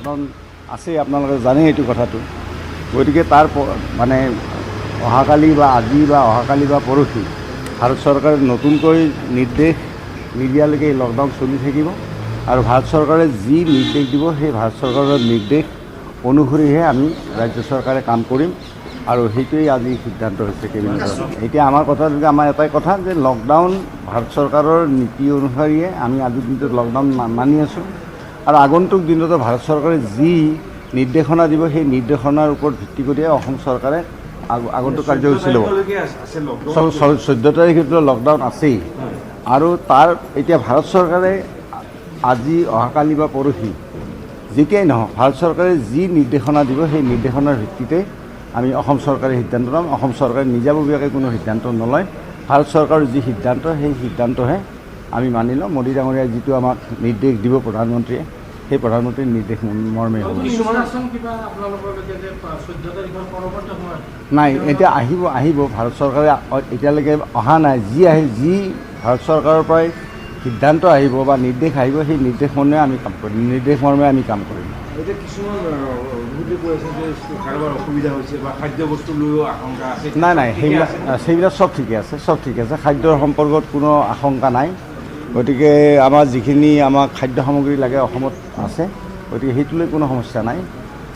Lockdown আছে, আপোনালোকে জানে এইটো কথাটো। গতিকে তাৰ মানে অহাকালি বা আজি বা অহাকালি বা পৰহি ভাৰত চৰকাৰে নতুনকৈ নিৰ্দেশ নিদিয়ালৈকে এই লকডাউন চলি থাকিব আৰু ভাৰত চৰকাৰে যি নিৰ্দেশ দিব সেই ভাৰত চৰকাৰৰ নিৰ্দেশ অনুসৰিহে আমি ৰাজ্য চৰকাৰে কাম কৰিম আৰু সেইটোৱেই আজি সিদ্ধান্ত হৈছে কেবিনেটত। এতিয়া আমাৰ কথা আমাৰ এটাই কথা যে লকডাউন ভাৰত চৰকাৰৰ নীতি অনুসৰিয়ে আমি আজিৰ দিনটোত লকডাউন মানি আছোঁ আৰু আগন্তুক দিনতো ভাৰত চৰকাৰে যি নিৰ্দেশনা দিব সেই নিৰ্দেশনাৰ ওপৰত ভিত্তি কৰিয়ে অসম চৰকাৰে আগন্তুক কাৰ্যসূচী ল'ব। 14 তাৰিখেতো লকডাউন আছেই আৰু তাৰ এতিয়া ভাৰত চৰকাৰে আজি অহাকালি বা পৰহি যেতিয়াই নহওক ভাৰত চৰকাৰে যি নিৰ্দেশনা দিব সেই নিৰ্দেশনাৰ ভিত্তিতে আমি অসম চৰকাৰে সিদ্ধান্ত ল'ম। অসম চৰকাৰে নিজাববীয়াকৈ কোনো সিদ্ধান্ত নলয়। ভাৰত চৰকাৰৰ যি সিদ্ধান্ত সেই সিদ্ধান্তহে আমি মানি ল'ম। মোদী ডাঙৰীয়াই যিটো আমাক নিৰ্দেশ দিব প্ৰধানমন্ত্ৰীয়ে সেই প্ৰধানমন্ত্ৰীৰ নিৰ্দেশ মৰ্মে হ'ব। নাই, এতিয়া আহিব ভাৰত চৰকাৰে এতিয়ালৈকে অহা নাই। যি ভাৰত চৰকাৰৰ পৰাই সিদ্ধান্ত আহিব বা নিৰ্দেশ আহিব সেই নিৰ্দেশ মৰ্মে আমি কাম কৰিম। নিৰ্দেশ মৰ্মে আমি কাম কৰিম। এতিয়া কিছুমান কৈ আছে যে কাৰোবাৰ অসুবিধা হৈছে বা খাদ্য বস্তু লৈও আশংকা আছে। নাই, সেইবিলাক চব ঠিকে আছে, খাদ্যৰ সম্পৰ্কত কোনো আশংকা নাই। গতিকে আমাৰ যিখিনি আমাক খাদ্য সামগ্ৰী লাগে অসমত আছে, গতিকে সেইটোলৈ কোনো সমস্যা নাই।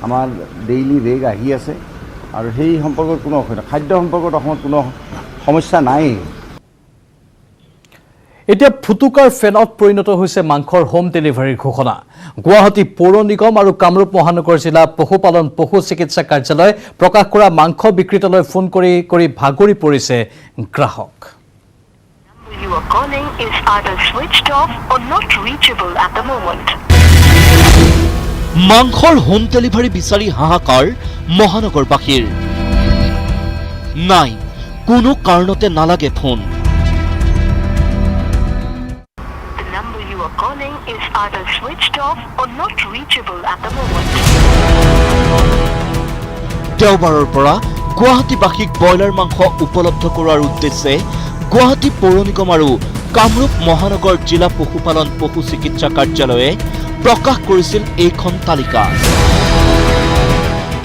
আমাৰ ডেইলি ৰেগ আহি আছে আৰু সেই সম্পৰ্কত কোনো অসুবিধা, খাদ্য সম্পৰ্কত অসমত কোনো সমস্যা নাই। এতিয়া ফুটুকাৰ ফেনত পৰিণত হৈছে মাংসৰ হোম ডেলিভাৰীৰ ঘোষণা। গুৱাহাটী পৌৰ নিগম আৰু কামৰূপ মহানগৰ জিলা পশুপালন পশু চিকিৎসা কাৰ্যালয় প্ৰকাশ কৰা মাংস বিক্ৰেতালৈ ফোন কৰি ভাগৰি পৰিছে গ্ৰাহক। মাংসৰ হোম ডেলিভাৰী বিচাৰি হাহাকাৰ মহানগৰবাসীৰ। নাই, কোনো কাৰণতে নালাগে ফোন। দেওবাৰৰ পৰা গুৱাহাটীবাসীক ব্ৰইলাৰ মাংস উপলব্ধ কৰোৱাৰ উদ্দেশ্যে গুৱাহাটী পৌৰ নিগম আৰু কামৰূপ মহানগৰ জিলা পশুপালন পশু চিকিৎসা কাৰ্যালয়ে প্ৰকাশ কৰিছিল এইখন তালিকা।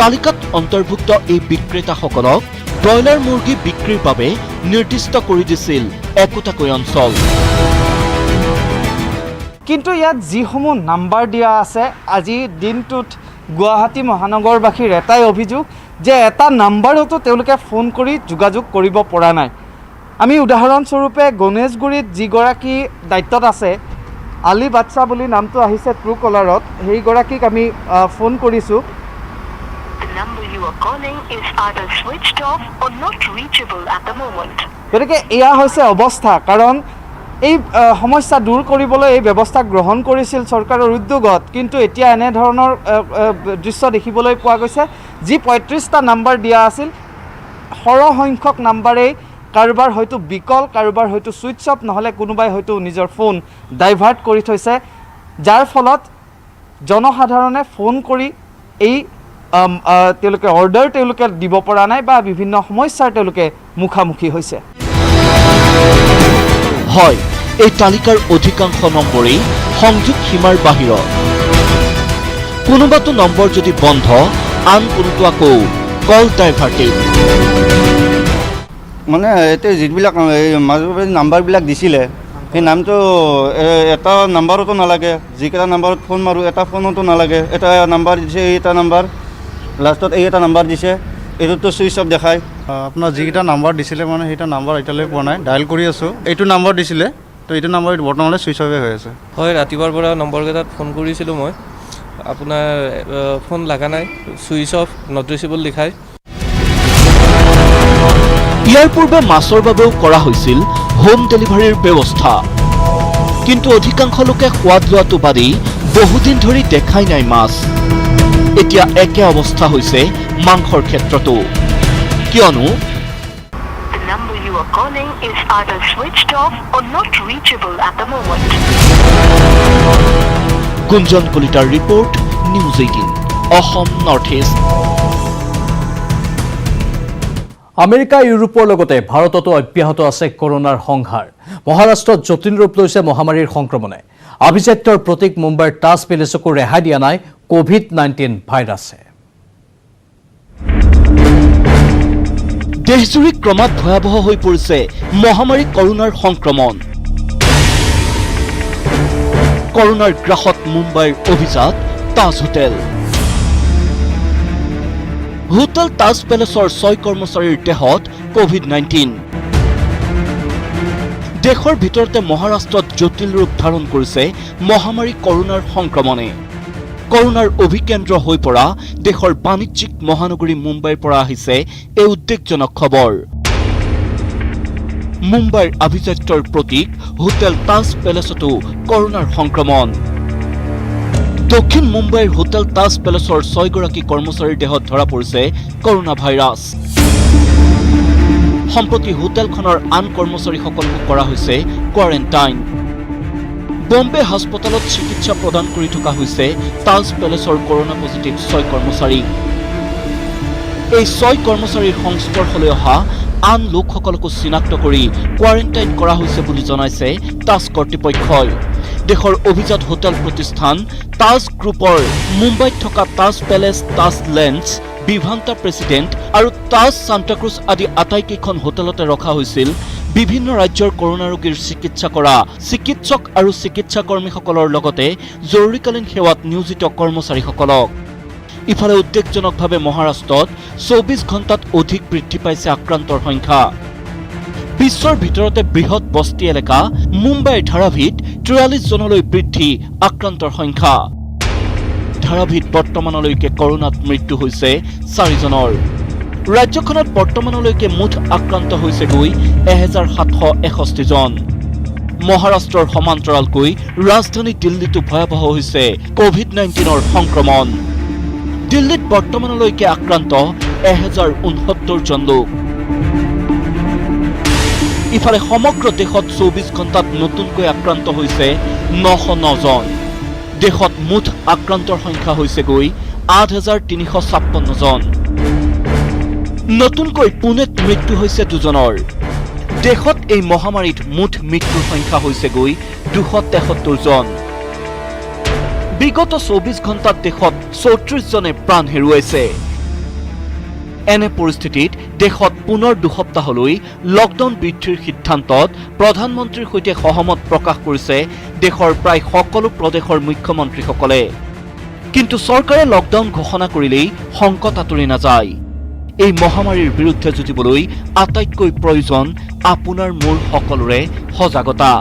তালিকাত অন্তৰ্ভুক্ত এই বিক্ৰেতাসকলক ব্ৰইলাৰ মুৰ্গী বিক্ৰীৰ বাবে নিৰ্দিষ্ট কৰি দিছিল একোটাকৈ অঞ্চল। কিন্তু ইয়াত যিসমূহ নাম্বাৰ দিয়া আছে, আজি দিনটোত গুৱাহাটী মহানগৰবাসীৰ এটাই অভিযোগ যে এটা নাম্বাৰতো তেওঁলোকে ফোন কৰি যোগাযোগ কৰিব পৰা নাই। আমি উদাহৰণস্বৰূপে গণেশগুৰিত যিগৰাকী দায়িত্বত আছে, আলী বাদশাহ বুলি নামটো আহিছে ট্ৰু কলাৰত, সেইগৰাকীক আমি ফোন কৰিছোঁ। গতিকে এয়া হৈছে অৱস্থা। কাৰণ এই সমস্যা দূৰ কৰিবলৈ এই ব্যৱস্থা গ্ৰহণ কৰিছিল চৰকাৰৰ উদ্যোগত, কিন্তু এতিয়া এনেধৰণৰ দৃশ্য দেখিবলৈ পোৱা গৈছে। যি 35টা নাম্বাৰ দিয়া আছিল, সৰহসংখ্যক নাম্বাৰেই কাৰোবাৰ হয়তো বিকল, কাৰোবাৰ হয়তো ছুইচ অফ, নহ'লে কোনোবাই হয়তো নিজৰ ফোন ডাইভাৰ্ট কৰি থৈছে, যাৰ ফলত জনসাধাৰণে ফোন কৰি এই তেওঁলোকে অৰ্ডাৰ তেওঁলোকে দিব পৰা নাই বা বিভিন্ন সমস্যাৰ তেওঁলোকে মুখামুখি হৈছে। হয়, এই তালিকাৰ অধিকাংশ নম্বৰেই সংযোগ সীমাৰ বাহিৰত। কোনোবাটো নম্বৰ যদি বন্ধ, আন কোনোটো আকৌ কল ডাইভাৰ্টেড। মানে এতিয়া যিবিলাক মাজে নাম্বাৰবিলাক দিছিলে সেই নামটো এটা নাম্বাৰতো নালাগে। যিকেইটা নাম্বাৰত ফোন মাৰোঁ এটা ফোনতো নালাগে। এটা নাম্বাৰ দিছে, এটা নাম্বাৰ লাষ্টত এটা নাম্বাৰ দিছে, এইটোতো ছুইচ অফ দেখায়। আপোনাৰ যিকেইটা নাম্বাৰ দিছিলে মানে সেইটা নাম্বাৰ এতিয়ালৈ পোৱা নাই। ডায়েল কৰি আছোঁ, এইটো নাম্বাৰ দিছিলে, তো এইটো নাম্বাৰ বৰ্তমানলৈ ছুইচ অফে হৈ আছে। হয়, ৰাতিপুৱাৰ পৰা নম্বৰকেইটাত ফোন কৰিছিলোঁ মই, আপোনাৰ ফোন লগা নাই, ছুইচ অফ, নট ৰিচেবল লিখায়। ইয়াৰ পূৰ্বে মাছৰ বাবেও কৰা হৈছিল হোম ডেলিভাৰীৰ ব্যৱস্থা, কিন্তু অধিকাংশ লোকে সোৱাদ লোৱাটো বাদি বহুদিন ধৰি দেখাই নাই মাছ। এতিয়া একে অৱস্থা হৈছে মাংসৰ ক্ষেত্ৰতো, কিয়নো গুঞ্জন কলিতাৰ report, news 18 Assam north east. America ইউৰোপৰ লগতে ভাৰততো অব্যাহত আছে কৰোনাৰ সংহাৰ। মহাৰাষ্ট্ৰত জটিল ৰূপ লৈছে মহামাৰীৰ সংক্ৰমণে। আভিজাত্যৰ প্ৰতীক মুম্বাইৰ তাজ পেলেচকো ৰেহাই দিয়া নাই কোভিড-19 ভাইৰাছে। দেশজুৰি ক্ৰমাৎ ভয়াৱহ হৈ পৰিছে মহামাৰী কৰোনাৰ সংক্ৰমণ। কৰোনাৰ গ্ৰাসত মুম্বাইৰ অভিজাত তাজ হোটেল। হোটেল তাজ পেলেচৰ 6 কৰ্মচাৰীৰ দেহত কোভিড-19। দেশৰ ভিতৰতে মহাৰাষ্ট্ৰত জটিল ৰূপ ধাৰণ কৰিছে মহামাৰী কৰোনাৰ সংক্ৰমণে। কৰোনাৰ অভিকেন্দ্ৰ হৈ পৰা দেশৰ বাণিজ্যিক মহানগৰী মুম্বাইৰ পৰা আহিছে এই উদ্বেগজনক খবৰ। মুম্বাইৰ আভিজাত্যৰ প্ৰতীক হোটেল তাজ পেলেচতো কৰোনাৰ সংক্ৰমণ। দক্ষিণ মুম্বাইৰ হোটেল তাজ পেলেচৰ 6 গৰাকী কৰ্মচাৰীৰ দেহত ধৰা পৰিছে কৰোনা ভাইৰাছ। সম্প্ৰতি হোটেলখনৰ আন কৰ্মচাৰীসকলকো কৰা হৈছে কোৱাৰেণ্টাইন। বম্বে হাস্পতালত চিকিৎসা প্ৰদান কৰি থকা হৈছে তাজ পেলেচৰ কৰোনা পজিটিভ 6 কৰ্মচাৰী। এই 6 কৰ্মচাৰীৰ সংস্পৰ্শলৈ অহা আন লোকসকলকো চিনাক্ত কৰি কোৱাৰেণ্টাইন কৰা হৈছে বুলি জনাইছে তাজ কৰ্তৃপক্ষই। দেশৰ অভিজাত হোটেল প্ৰতিষ্ঠান তাজ গ্ৰুপৰ মুম্বাইত থকা Taj palace, Taj lands, Vivanta president আৰু তাজ সান্তাক্ৰুজ আদি আটাইকেইখন হোটেলতে ৰখা হৈছিল বিভিন্ন ৰাজ্যৰ কৰোনা ৰোগীৰ চিকিৎসা কৰা চিকিৎসক আৰু চিকিৎসাকৰ্মীসকলৰ লগতে জৰুৰীকালীন সেৱাত নিয়োজিত কৰ্মচাৰীসকলক। ইফালে উদ্বেগজনকভাৱে মহাৰাষ্ট্ৰত 24 ঘণ্টাত অধিক বৃদ্ধি পাইছে আক্ৰান্তৰ সংখ্যা। বিশ্বৰ ভিতৰতে বৃহৎ বস্তি এলেকা মুম্বাইৰ ধাৰাভিত 43 জনলৈ বৃদ্ধি আক্ৰান্তৰ সংখ্যা। ধাৰাভিত বৰ্তমানলৈকে কৰোনাত মৃত্যু হৈছে 4 জনৰ। ৰাজ্যখনত বৰ্তমানলৈকে মুঠ আক্ৰান্ত হৈছেগৈ 1761 জন। মহাৰাষ্ট্ৰৰ সমান্তৰালকৈ ৰাজধানী দিল্লীতো ভয়াৱহ হৈছে কোভিড-19ৰ সংক্ৰমণ। দিল্লীত বৰ্তমানলৈকে আক্ৰান্ত 1069 জন লোক। ইফালে সমগ্ৰ দেশত 24 ঘণ্টাত নতুনকৈ আক্ৰান্ত হৈছে 909 জন। দেশত মুঠ আক্ৰান্তৰ সংখ্যা হৈছেগৈ 8356 জন। নতুনকৈ পুনেত মৃত্যু হৈছে 2 জনৰ। দেশত এই মহামাৰীত মুঠ মৃত্যুৰ সংখ্যা হৈছেগৈ 273 জন। বিগত 24 ঘণ্টাত দেশত 34 জনে প্ৰাণ হেৰুৱাইছে। এনে পৰিস্থিতিত দেশত পুনৰ 2 সপ্তাহলৈ লকডাউন বৃদ্ধিৰ সিদ্ধান্তত প্ৰধানমন্ত্ৰীৰ সৈতে সহমত প্ৰকাশ কৰিছে দেশৰ প্ৰায় সকলো প্ৰদেশৰ মুখ্যমন্ত্ৰীসকলে। কিন্তু চৰকাৰে লকডাউন ঘোষণা কৰিলেই সংকট আঁতৰি নাযায়। এই মহামাৰীৰ বিৰুদ্ধে যুঁজিবলৈ আটাইতকৈ প্ৰয়োজন আপোনাৰ মোৰ সকলোৰে সজাগতা।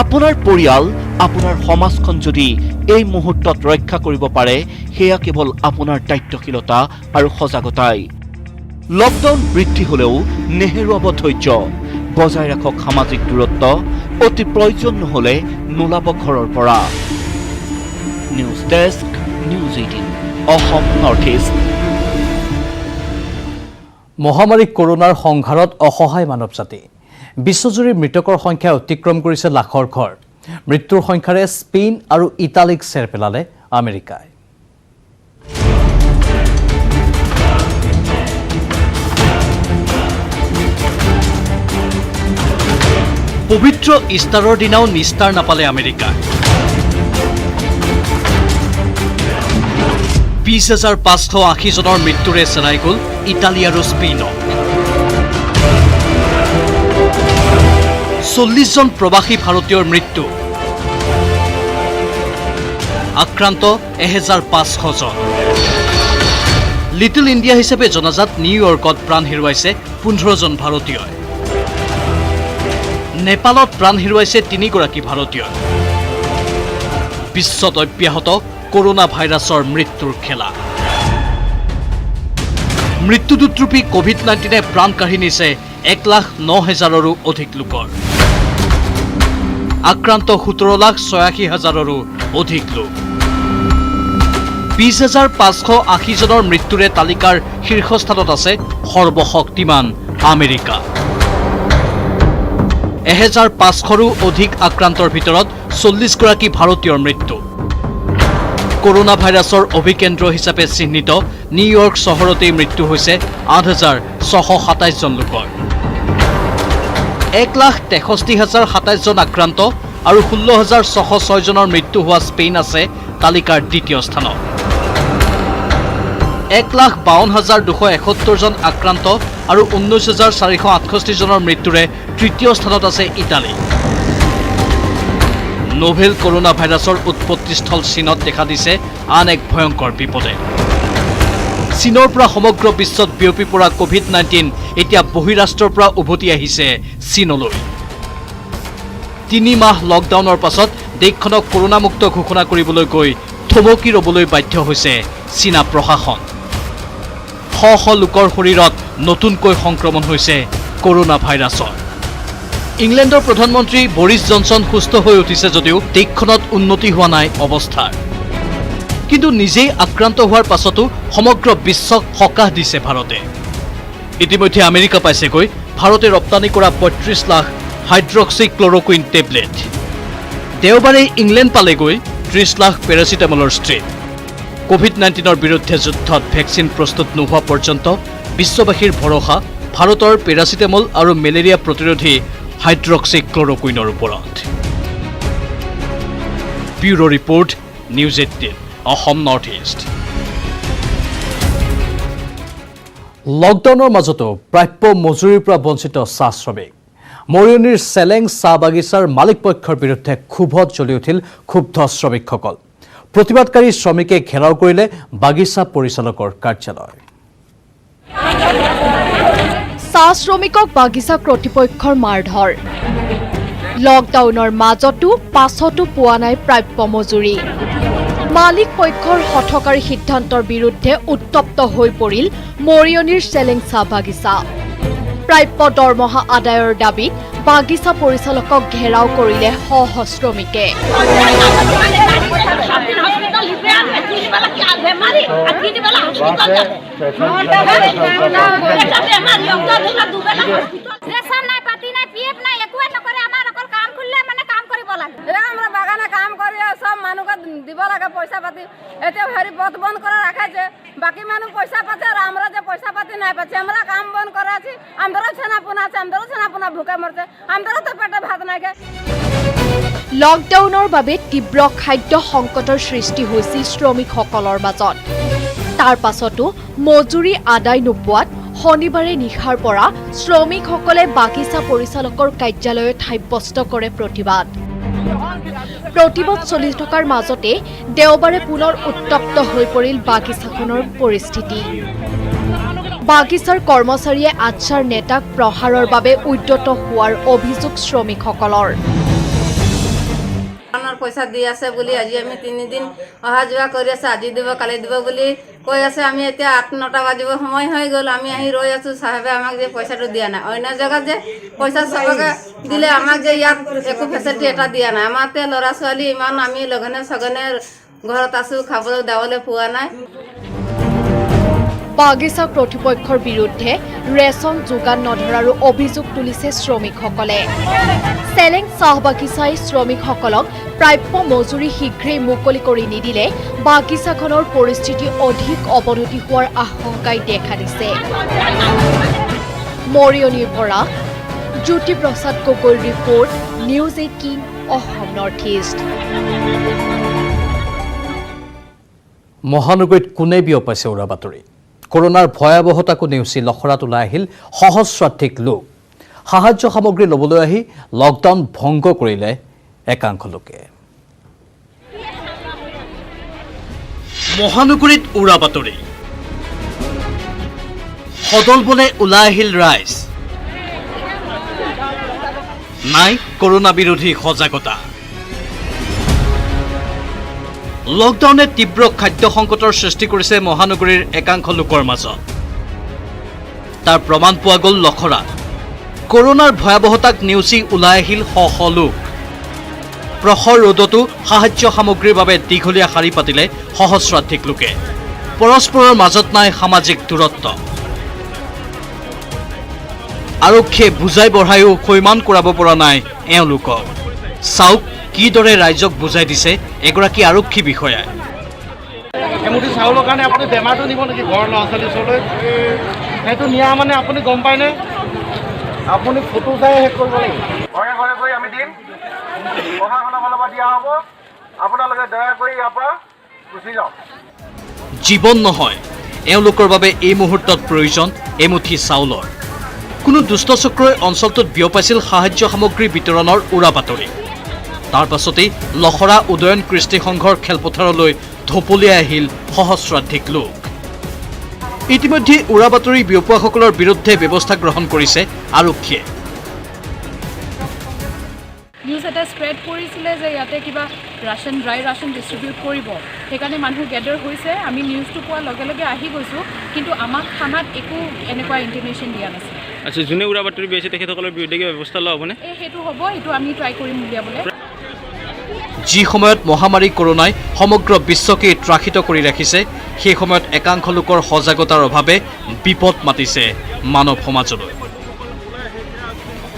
আপোনাৰ পৰিয়াল, আপোনাৰ সমাজখন যদি এই মুহূৰ্তত ৰক্ষা কৰিব পাৰে, সেয়া কেৱল আপোনাৰ দায়িত্বশীলতা আৰু সজাগতাই। লকডাউন বৃদ্ধি হলেও নেহেৰুৱাব ধৈৰ্য, বজাই ৰাখক সামাজিক দূৰত্ব, অতি প্ৰয়োজন নহলে নোলাব ঘৰৰ পৰা। News desk, news 18 Assam north east. মহামাৰী কৰোনাৰ সংঘাৰত অসহায় মানৱ জাতি। বিশ্বজুৰি মৃতকৰ সংখ্যা অতিক্ৰম কৰিছে লাখৰ ঘৰ। মৃত্যুৰ সংখ্যাৰে স্পেইন আৰু ইটালীক চেৰ পেলালে আমেৰিকাই। পবিত্ৰ ইষ্টাৰৰ দিনাও নিস্তাৰ নাপালে আমেৰিকা। 20,580 জনৰ মৃত্যুৰে চেনাই গ'ল ইটালী আৰু স্পেইনক। 40 জন প্ৰৱাসী ভাৰতীয়ৰ মৃত্যু, আক্ৰান্ত 1500 জন। লিটল ইণ্ডিয়া হিচাপে জনাজাত নিউয়ৰ্কত প্ৰাণ হেৰুৱাইছে 15 জন ভাৰতীয়ই। নেপালত প্ৰাণ হেৰুৱাইছে 3 গৰাকী ভাৰতীয়। বিশ্বত অব্যাহত কৰোনা ভাইৰাছৰ মৃত্যুৰ খেলা। মৃত্যুদূতৰূপী কোভিড-19 প্ৰাণ কাঢ়ি নিছে 1,09,000ৰো অধিক লোকৰ। আক্ৰান্ত 17,86,000ৰো অধিক লোক। 20,580 জনৰ মৃত্যুৰে তালিকাৰ শীৰ্ষস্থানত আছে সৰ্বশক্তিমান আমেৰিকা। 1,500ৰো অধিক আক্ৰান্তৰ ভিতৰত 40 গৰাকী ভাৰতীয়ৰ মৃত্যু। কৰোনা ভাইৰাছৰ অভিকেন্দ্ৰ হিচাপে চিহ্নিত নিউয়ৰ্ক চহৰতেই মৃত্যু হৈছে 8,627 জন লোকৰ। 1,63,027 জন আক্ৰান্ত আৰু 16,606 জনৰ মৃত্যু হোৱা স্পেইন আছে তালিকাৰ দ্বিতীয় স্থানত। 1,52,271 জন আক্ৰান্ত আৰু 19,468 জনৰ মৃত্যুৰে তৃতীয় স্থানত আছে ইটালী। নোভেল কৰোনা ভাইৰাছৰ উৎপত্তিস্থল চীনত দেখা দিছে আন এক ভয়ংকৰ বিপদে। চীনৰ পৰা সমগ্ৰ বিশ্বত বিয়পি পৰা কোভিড-19 এতিয়া বহিৰাষ্ট্ৰৰ পৰা উভতি আহিছে চীনলৈ। 3 মাহ লকডাউনৰ পাছত দেশখনক কৰোনামুক্ত ঘোষণা কৰিবলৈ গৈ থমকি ৰ'বলৈ বাধ্য হৈছে চীনা প্ৰশাসন। শ লোকৰ শৰীৰত নতুনকৈ সংক্ৰমণ হৈছে কৰোনা ভাইৰাছৰ। ইংলেণ্ডৰ প্ৰধানমন্ত্ৰী বৰিছ জনছন সুস্থ হৈ উঠিছে যদিও দেশখনত উন্নতি হোৱা নাই অৱস্থাৰ। কিন্তু নিজেই আক্ৰান্ত হোৱাৰ পাছতো সমগ্ৰ বিশ্বক সকাহ দিছে ভাৰতে। ইতিমধ্যে আমেৰিকা পাইছেগৈ ভাৰতে ৰপ্তানি কৰা 35 লাখ হাইড্ৰক্সি ক্লৰকুইন টেবলেট। দেওবাৰে ইংলেণ্ড পালেগৈ 30 লাখ পেৰাচিটামলৰ ষ্ট্ৰিপ। কোভিড-19ৰ বিৰুদ্ধে যুদ্ধত ভেকচিন প্ৰস্তুত নোহোৱা পৰ্যন্ত বিশ্ববাসীৰ ভৰসা ভাৰতৰ পেৰাচিটামল আৰু মেলেৰিয়া প্ৰতিৰোধী হাইড্ৰক্সি ক্লৰকুইনৰ ওপৰত। Bureau report, news 18, Assam north east. লকডাউনৰ মাজতো প্ৰাপ্য মজুৰিৰ পৰা বঞ্চিত চাহ শ্ৰমিক। মৰিয়নিৰ চেলেং চাহ বাগিচাৰ মালিক পক্ষৰ বিৰুদ্ধে ক্ষোভত জ্বলি উঠিল ক্ষুব্ধ শ্ৰমিকসকল। প্ৰতিবাদকাৰী শ্ৰমিকে ঘেৰাও কৰিলে বাগিচা পৰিচালকৰ কাৰ্যালয়। চাহ শ্ৰমিকক বাগিচা কৰ্তৃপক্ষৰ মাৰধৰ। লকডাউনৰ মাজতো পাছতো পোৱা নাই প্ৰাপ্য মজুৰি। মালিক পক্ষৰ হঠকাৰী সিদ্ধান্তৰ বিৰুদ্ধে উত্তপ্ত হৈ পৰিল মৰিয়নিৰ চেলেং চাহ বাগিচা। প্ৰাপ্য দৰমহা আদায়ৰ দাবীত বাগিচা পৰিচালকক ঘেৰাও কৰিলে শ্ৰমিকে। বাগানে কাম কৰি সব মানুহকে দিব লাগে পইচা পাতি। এতিয়া হেৰি পথ বন্ধ করে রাখাছে, বাকি মানুষ পয়সা পাচ্ছে আর আমরা যে পয়সা পাতি নাই পাচ্ছি। আমরা কাম বন্ধ করে আছি, আমাদেরও ছেনাপোনা আছে, আমাদেরও ছেনাপোনা ভুকে মরছে, আমাদেরও তো পেটে ভাত নাই। লকডাউনৰ বাবে তীব্ৰ খাদ্য সংকটৰ সৃষ্টি হৈছিল শ্ৰমিকসকলৰ মাজত। তাৰ পাছতো মজুৰি আদায় নোপোৱাত শনিবাৰে নিশাৰ পৰা শ্ৰমিকসকলে বাগিচা পৰিচালকৰ কাৰ্যালয়ত সাব্যস্ত কৰে প্ৰতিবাদ। প্ৰতিবাদ চলি থকাৰ মাজতে দেওবাৰে পুনৰ উত্তপ্ত হৈ পৰিল বাগিচাখনৰ পৰিস্থিতি। বাগিচাৰ কৰ্মচাৰীয়ে আচ্ছাৰ নেতাক প্ৰহাৰৰ বাবে উদ্যত হোৱাৰ অভিযোগ শ্ৰমিকসকলৰ। পয়সা দি আছে বুলি আজি আমি 3 দিন অহা যোৱা কৰি আছে, আজি দিব কালি দিব বুলি কৈ আছে। আমি এতিয়া 8-9টা বাজিব সময় হৈ গ'ল, আমি আহি ৰৈ আছো। সাহেবে আমাক যে পইচাটো দিয়া নাই, অন্য জেগাত যে পইচা সবকে দিলে আমাক যে ইয়াত একো ফেচিলিটি এটা দিয়া নাই। আমাৰ তে ল'ৰা ছোৱালী ইমান আমি লগনে সগনে ঘৰত আছো, খাবলৈ দাবলৈ পোৱা নাই। বাগিচা কৰ্তৃপক্ষৰ বিৰুদ্ধে ৰেচন যোগান নধৰাৰো অভিযোগ তুলিছে শ্ৰমিকসকলে। চেলেং চাহ বাগিচাই শ্ৰমিকসকলক প্ৰাপ্য মজুৰি শীঘ্ৰেই মুকলি কৰি নিদিলে বাগিচাখনৰ পৰিস্থিতি অধিক অৱনতি হোৱাৰ আশংকাই দেখা দিছে। মৰিয়নিৰ পৰা জ্যোতিপ্ৰসাদ গগৈৰ report, news 18, Assam north east. মহানগৰীত কোনে বিয়পাইছে উৰা বাতৰি। কৰোনাৰ ভয়াৱহতাকো নেওচি লখৰাত ওলাই আহিল সহস্ৰাধিক লোক। সাহায্য সামগ্ৰী ল'বলৈ আহি লকডাউন ভংগ কৰিলে একাংশ লোকে। মহানগৰীত উৰা বাতৰি, সদল বলে ওলাই আহিল ৰাইজ। নাই কৰোনা বিৰোধী সজাগতা। লকডাউনে তীব্ৰ খাদ্য সংকটৰ সৃষ্টি কৰিছে মহানগৰীৰ একাংশ লোকৰ মাজত। তাৰ প্ৰমাণ পোৱা গ'ল লখৰাত। কৰোনাৰ ভয়াৱহতাক নেওচি ওলাই আহিল শ লোক। প্ৰখৰ ৰ'দতো সাহায্য সামগ্ৰীৰ বাবে দীঘলীয়া শাৰী পাতিলে সহস্ৰাধিক লোকে। পৰস্পৰৰ মাজত নাই সামাজিক দূৰত্ব। আৰক্ষীয়ে বুজাই বঢ়ায়ো সৈমান কৰাব পৰা নাই এওঁলোকক। চাওক কিদৰে ৰাইজক বুজাই দিছে এগৰাকী আৰক্ষী বিষয়াই। এমুঠি চাউলৰ কাৰণে আপুনি বেমাৰটো নিব নেকি ঘৰৰ ল'ৰা ছোৱালীৰ ওচৰলৈ? সেইটো নিয়া মানে আপুনি গম পায়নে? আপুনি ফটো চাই শেষ কৰিব লাগিব। ঘৰে ঘৰে গৈ আমি দিম, প্ৰশাসনৰ ফালৰ পৰা দিয়া হ'ব। আপোনালোকে দয়া কৰি ইয়াৰ পৰা গুচি যাওক। জীৱন নহয়, এওঁলোকৰ বাবে এই মুহূৰ্তত প্ৰয়োজন এমুঠি চাউলৰ। কোনো দুষ্ট চক্ৰই অঞ্চলটোত বিয়পাইছিল সাহায্য সামগ্ৰী বিতৰণৰ উৰা বাতৰি। তাৰ পাছতেই লখৰা উদয়ন কৃষ্টি সংঘৰ খেলপথাৰলৈ ঢপলিয়াই আহিল সহস্ৰাধিক লোক। ইতিমধ্যে উৰা বাতৰি বিয়পোৱাসকলৰ বিৰুদ্ধে ব্যৱস্থা গ্ৰহণ কৰিছে আৰক্ষীয়ে। নিউজ এটা স্প্ৰেড কৰিছিলে যে ইয়াতে কিবা ৰাশ্যন ড্ৰাই ৰাশ্যন ডিষ্ট্ৰিবিউট কৰিব, সেইকাৰণে মানুহ গেডাৰ হৈছে। আমি নিউজটো পোৱাৰ লগে লগে আহি গৈছোঁ, কিন্তু আমাক থানাত একো এনেকুৱা ইণ্টিমেশ্যন দিয়া নাছিল। আচ্ছা, যোনে উৰা বাতৰি বিয়পাইছে তেখেতসকলৰ বিৰুদ্ধে কিবা ব্যৱস্থা লোৱা হ'বনে? সেইটো হ'ব, এইটো আমি ট্ৰাই কৰিম উলিয়াবলৈ। যি সময়ত মহামাৰী কৰোনাই সমগ্ৰ বিশ্বকে ত্ৰাসিত কৰি ৰাখিছে, সেই সময়ত একাংশ লোকৰ সজাগতাৰ অভাৱে বিপদ মাতিছে মানৱ সমাজলৈ।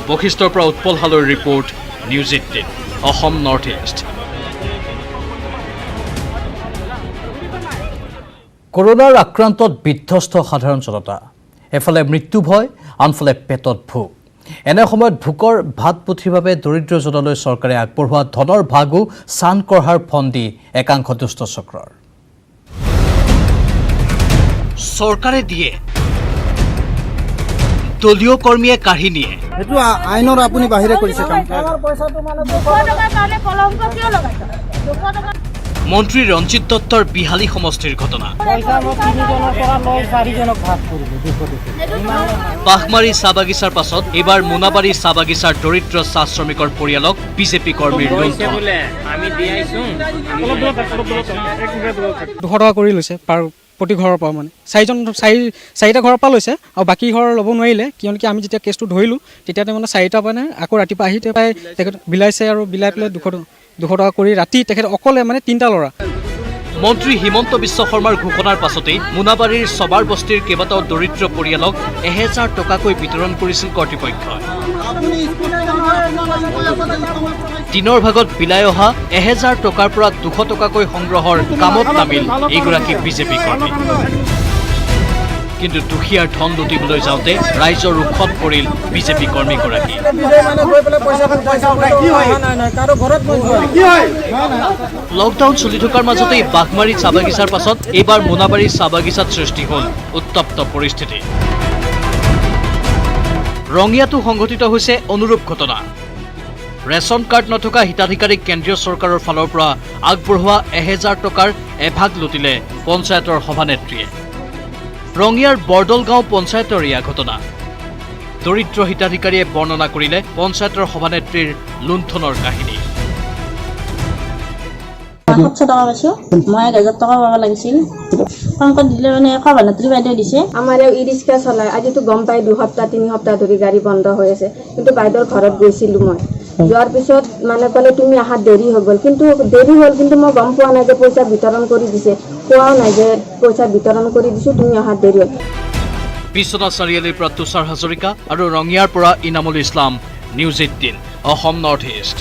বশিষ্ঠৰ পৰা উৎপল হালৈৰ report, news 18 Assam north east. কৰোনাৰ আক্ৰান্তত বিধ্বস্ত সাধাৰণ জনতা, এফালে মৃত্যু ভয়, আনফালে পেটত ভোক। এনে সময়ত ভোকৰ ভাত পুথিৰ বাবে দৰিদ্ৰজনলৈ চৰকাৰে আগবঢ়োৱা ধনৰ ভাগো চান কঢ়াৰ ফন্দি একাংশ দুষ্ট চক্ৰৰ। চৰকাৰে দিয়ে, দলীয় কৰ্মীয়ে কাঢ়ি নিয়ে। এইটো আইনৰ আপুনি বাহিৰে কৰিছে কাম। মন্ত্ৰী ৰঞ্জিত দত্তৰ বিহালী সমষ্টিৰ ঘটনা। বাঘমাৰী চাহ বাগিচাৰ পাছত এইবাৰ মোনাবাৰী চাহ বাগিচাৰ দৰিদ্ৰ চাহ শ্ৰমিকৰ পৰিয়ালক বিজেপি কৰ্মীৰ লুণ্ঠন। 200 টকা কৰি লৈছে প্ৰতি ঘৰৰ পৰা, মানে চাৰিটা ঘৰৰ পৰা লৈছে, আৰু বাকী ঘৰ ল'ব নোৱাৰিলে, কিয়নো আমি যেতিয়া কেছটো ধৰিলোঁ তেতিয়া মানে 4টা মানে আকৌ ৰাতিপুৱা আহি তেখেত বিলাইছে, আৰু বিলাই পেলাই 200 টকা কৰি ৰাতি তেখেত অকলে মানে 3টা ল'ৰা। মন্ত্ৰী হিমন্ত বিশ্ব শৰ্মাৰ ঘোষণাৰ পাছতেই মোনাবাৰীৰ চবাৰ বস্তিৰ কেইবাটাও দৰিদ্ৰ পৰিয়ালক 1000 টকাকৈ বিতৰণ কৰিছিল কৰ্তৃপক্ষই। দিনৰ ভাগত বিলাই অহা 1000 টকাৰ পৰা 200 টকাকৈ সংগ্ৰহৰ কামত নামিল এইগৰাকী বিজেপি কৰ্মী। কিন্তু দুখীয়াৰ ধন লুটিবলৈ যাওঁতে ৰাইজৰ ৰোষত পৰিল বিজেপি কৰ্মীগৰাকী। লকডাউন চলি থকাৰ মাজতেই বাঘমাৰী চাহ বাগিচাৰ পাছত এইবাৰ মোনাবাৰী চাহ বাগিচাত সৃষ্টি হ'ল উত্তপ্ত পৰিস্থিতি। ৰঙিয়াতো সংঘটিত হৈছে অনুৰূপ ঘটনা। ৰেচন কাৰ্ড নথকা হিতাধিকাৰীক কেন্দ্ৰীয় চৰকাৰৰ ফালৰ পৰা আগবঢ়োৱা 1000 টকাৰ এভাগ লুটিলে পঞ্চায়তৰ সভানেত্ৰীয়ে। ৰঙিয়াৰ বৰদলগাঁও পঞ্চায়তৰ এয়া ঘটনা। দৰিদ্ৰ হিতাধিকাৰীয়ে বৰ্ণনা কৰিলে পঞ্চায়তৰ সভানেত্ৰীৰ লুণ্ঠনৰ কাহিনী। 700 টকা পাইছোঁ, মই 1000 টকা পাব লাগিছিল। সংকট দিলে মানে সভানেত্ৰী বাইদেউ দিছে। আমাৰ ই ৰিক্সা চলাই আজিতো গম পাই 2 সপ্তাহ 3 সপ্তাহ ধৰি গাড়ী বন্ধ হৈ আছে, কিন্তু বাইদেউৰ ঘৰত গৈছিলোঁ মই। যোৱাৰ পিছত মানে ক'লে তুমি অহাত দেৰি হৈ গ'ল, কিন্তু দেৰি হ'ল, কিন্তু মই গম পোৱা নাই যে পইচা বিতৰণ কৰি দিছে, কোৱাও নাই যে পইচা বিতৰণ কৰি দিছোঁ, তুমি অহাত দেৰি হ'ল। বিশ্বনাথ চাৰিআলিৰ পৰা তুষাৰ হাজৰিকা আৰু ৰঙিয়াৰ পৰা Inamul Islam, news 18 Assam north east.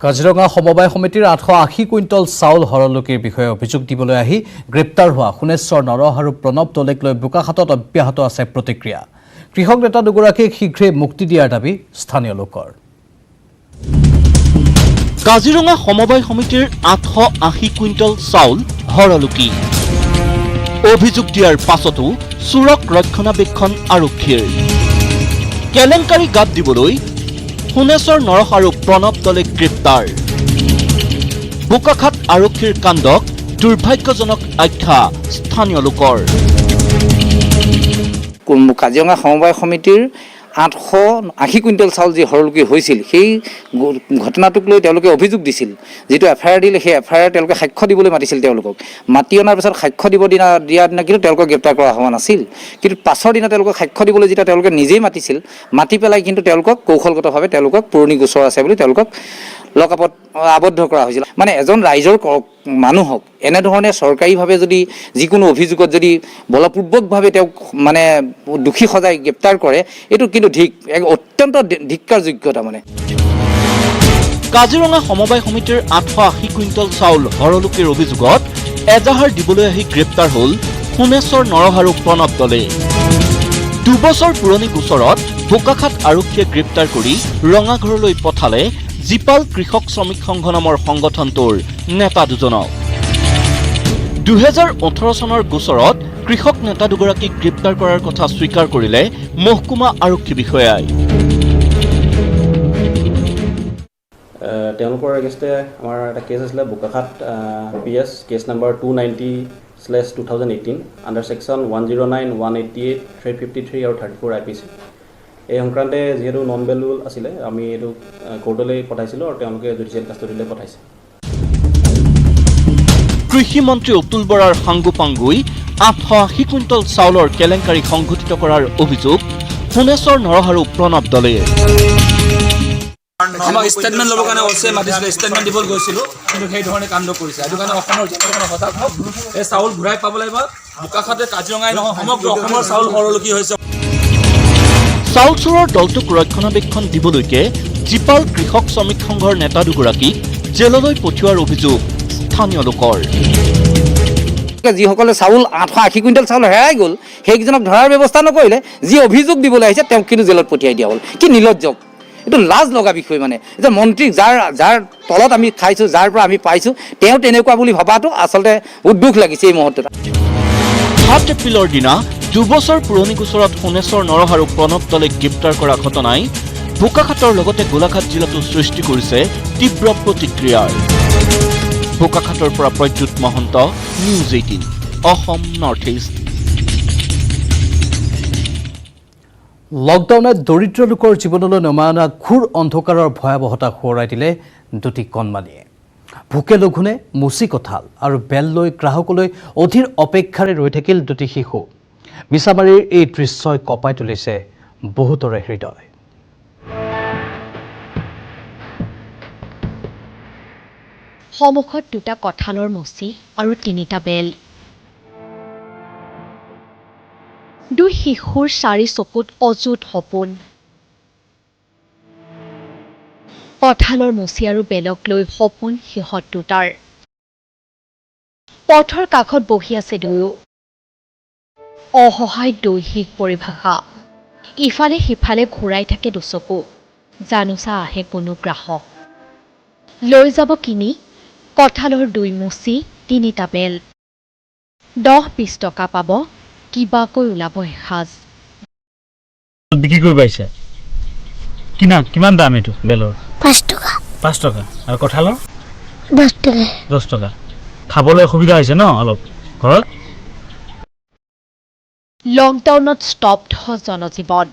Kaziranga সমবায় সমিতিৰ 880 কুইণ্টল চাউল হৰলুকিৰ বিষয়ে অভিযোগ দিবলৈ আহি গ্ৰেপ্তাৰ হোৱা সোণেশ্বৰ নৰহ আৰু প্ৰণৱ দলেক লৈ বোকাখাতত অব্যাহত আছে প্ৰতিক্ৰিয়া। কৃষক নেতা দুগৰাকীক শীঘ্ৰে মুক্তি দিয়াৰ দাবী স্থানীয় লোকৰ। কাজিৰঙা সমবায় সমিতিৰ 880 কুইণ্টল চাউল হৰলুকি। অভিযোগ দিয়াৰ পাছতো চোৰক ৰক্ষণাবেক্ষণ আৰক্ষীৰ। কেলেংকাৰী গাত দিবলৈ সোণেশ্বৰ নৰহ আৰু প্ৰণৱ দলে গ্ৰেপ্তাৰ। বোকাখাত আৰক্ষীৰ কাণ্ডক দুৰ্ভাগ্যজনক আখ্যা স্থানীয় লোকৰ। কাজিৰঙা সমবায় সমিতিৰ 880 কুইণ্টল চাউল যি হৰলুকি হৈছিল, সেই ঘটনাটোক লৈ তেওঁলোকে অভিযোগ দিছিল। যিটো এফআইআৰ দিলে, সেই এফআইআৰ তেওঁলোকে সাক্ষ্য দিবলৈ মাতিছিল। তেওঁলোকক মাতি অনাৰ পিছত সাক্ষ্য দিয়া দিনা কিন্তু তেওঁলোকক গ্ৰেপ্তাৰ কৰা হোৱা নাছিল। কিন্তু পাছৰ দিনা তেওঁলোকক সাক্ষ্য দিবলৈ যেতিয়া তেওঁলোকে নিজেই মাতিছিল, মাতি পেলাই কিন্তু তেওঁলোকক কৌশলগতভাৱে তেওঁলোকক পুৰণি গোচৰ আছে বুলি তেওঁলোকক লকআপত আবদ্ধ কৰা হৈছিল। মানে এজন ৰাইজৰ মানুহক এনেধৰণে চৰকাৰীভাৱে যদি যিকোনো অভিযোগত যদি বলপূৰ্বকভাৱে তেওঁক মানে দোষী সজাই গ্ৰেপ্তাৰ কৰে, এইটো কিন্তু অত্যন্ত ধিক্কাৰযোগ্যতা। মানে কাজিৰঙা সমবায় সমিতিৰ 880 কুইণ্টল চাউল হৰলুকিৰ অভিযোগত এজাহাৰ দিবলৈ আহি গ্ৰেপ্তাৰ হ'ল সোণেশ্বৰ নৰহ আৰু প্ৰণৱ দলে। 2 বছৰ পুৰণি গোচৰত বোকাখাত আৰক্ষীয়ে গ্ৰেপ্তাৰ কৰি ৰঙাঘৰলৈ পঠালে জীপাল কৃষক শ্ৰমিক সংঘ নামৰ সংগঠনটোৰ নেতা দুজনক। 2018 চনৰ গোচৰত কৃষক নেতা দুগৰাকীক গ্ৰেপ্তাৰ কৰাৰ কথা স্বীকাৰ কৰিলে মহকুমা আৰক্ষী বিষয়াই। তেওঁলোকৰ এগেইনষ্টে আমাৰ এটা কেছ আছিলে Bokakhat PS case number 290/2018 under section 109, 188, 353 আৰু 34 IPC। এই সংক্ৰান্তে যিহেতু নন বেলুল আছিলে আমি এইটো কোৰ্টলৈ পঠাইছিলোঁ আৰু তেওঁলোকে জুডিচিয়েল কাষ্টডিলৈ পঠাইছে। কৃষি মন্ত্ৰী অতুল বৰাৰ সাংগুপাংগুই 880 কুইণ্টল চাউলৰ কেলেংকাৰী সংঘটিত কৰাৰ অভিযোগ সোণেশ্বৰ নৰহাৰু প্ৰণৱ দলেৰ। আমাক ষ্টেটমেণ্ট ল'বৰ কাৰণে অৱশ্যে মাতিছিলে, ষ্টেটমেণ্ট দিবলৈ গৈছিলোঁ, কিন্তু সেই ধৰণে কাণ্ড কৰিছে। সেইটো কাৰণে অসমৰ জনসাধাৰণ সজাগ হওক, এই চাউল ঘূৰাই পাব লাগিব। বোকাখাটে কাজিৰঙাই নহয় সমগ্ৰ অসমৰ চাউল সৰলকি হৈছে। চাউল চোৰৰ দলটোক ৰক্ষণাবেক্ষণ দিবলৈকে জিপাল কৃষক শ্ৰমিক সংঘৰ নেতা দুগৰাকীক জেললৈ পঠিওৱাৰ অভিযোগ স্থানীয় লোকৰ। যিসকলে চাউল 880 কুইণ্টেল চাউল হেৰাই গ'ল সেইকেইজনক ধৰাৰ ব্যৱস্থা নকৰিলে, যি অভিযোগ দিবলৈ আহিছে তেওঁক কিন্তু জেলত পঠিয়াই দিয়া হ'ল। কি নিৰ্লজ্জক, এইটো লাজ লগা বিষয়। মানে যে মন্ত্ৰীক যাৰ তলত আমি খাইছোঁ, যাৰ পৰা আমি পাইছোঁ, তেওঁ তেনেকুৱা বুলি ভবাটো আচলতে বহুত দুখ লাগিছে এই মুহূৰ্তত। 7 এপ্ৰিলৰ দিনা 2 বছৰ পুৰণি গোচৰত সোণেশ্বৰ নৰহাৰু প্ৰণৱ দলেক গ্ৰেপ্তাৰ কৰা ঘটনাই বোকাখাটৰ লগতে গোলাঘাট জিলাতো সৃষ্টি কৰিছে তীব্ৰ প্ৰতিক্ৰিয়াৰ। বোকাখাটৰ পৰা Pradyut Mahanta, news 18 Assam north east. লকডাউনে দৰিদ্ৰ লোকৰ জীৱনলৈ নমাই অনা ঘোৰ অন্ধকাৰৰ ভয়াৱহতা সোঁৱৰাই দিলে দুটি কণমানিয়ে। ভোকে লঘোণে মুচি কঁঠাল আৰু বেল লৈ গ্ৰাহকলৈ অধীৰ অপেক্ষাৰে ৰৈ থাকিল দুটি শিশু। মিছামাৰীৰ এই দৃশ্যই কঁপাই তুলিছে বহুতৰে হৃদয়। সন্মুখত দুটা কঁঠালৰ মুচি আৰু 3টা বেল। দুই শিশুৰ 4 চকুত অযুত সপোন। কঁঠালৰ মুচি আৰু বেলক লৈ সপোন সিহঁত দুটাৰ। পথৰ কাষত বহি আছে দুয়ো। অসহায় দৈহিক পৰিভাষা। ইফালে সিফালে ঘূৰাই থাকে দুচকু। জানোচা আহে কোনো গ্ৰাহক। লৈ যাব কিনি কঁঠালৰ 2 মুচি 3টা বেল। 10-20 টকা পাব, কিবাকৈ ওলাব এসাঁজ। বিক্ৰী কৰি পাইছে কিমান দাম এইটো বেলৰ? 5 টকা। 5 টকা। আৰু কঁঠালৰ 10 টকা। 10 টকা। খাবলৈ অসুবিধা হৈছে ন অলপ ঘৰত? লকডাউনত স্তব্ধ জনজীৱন।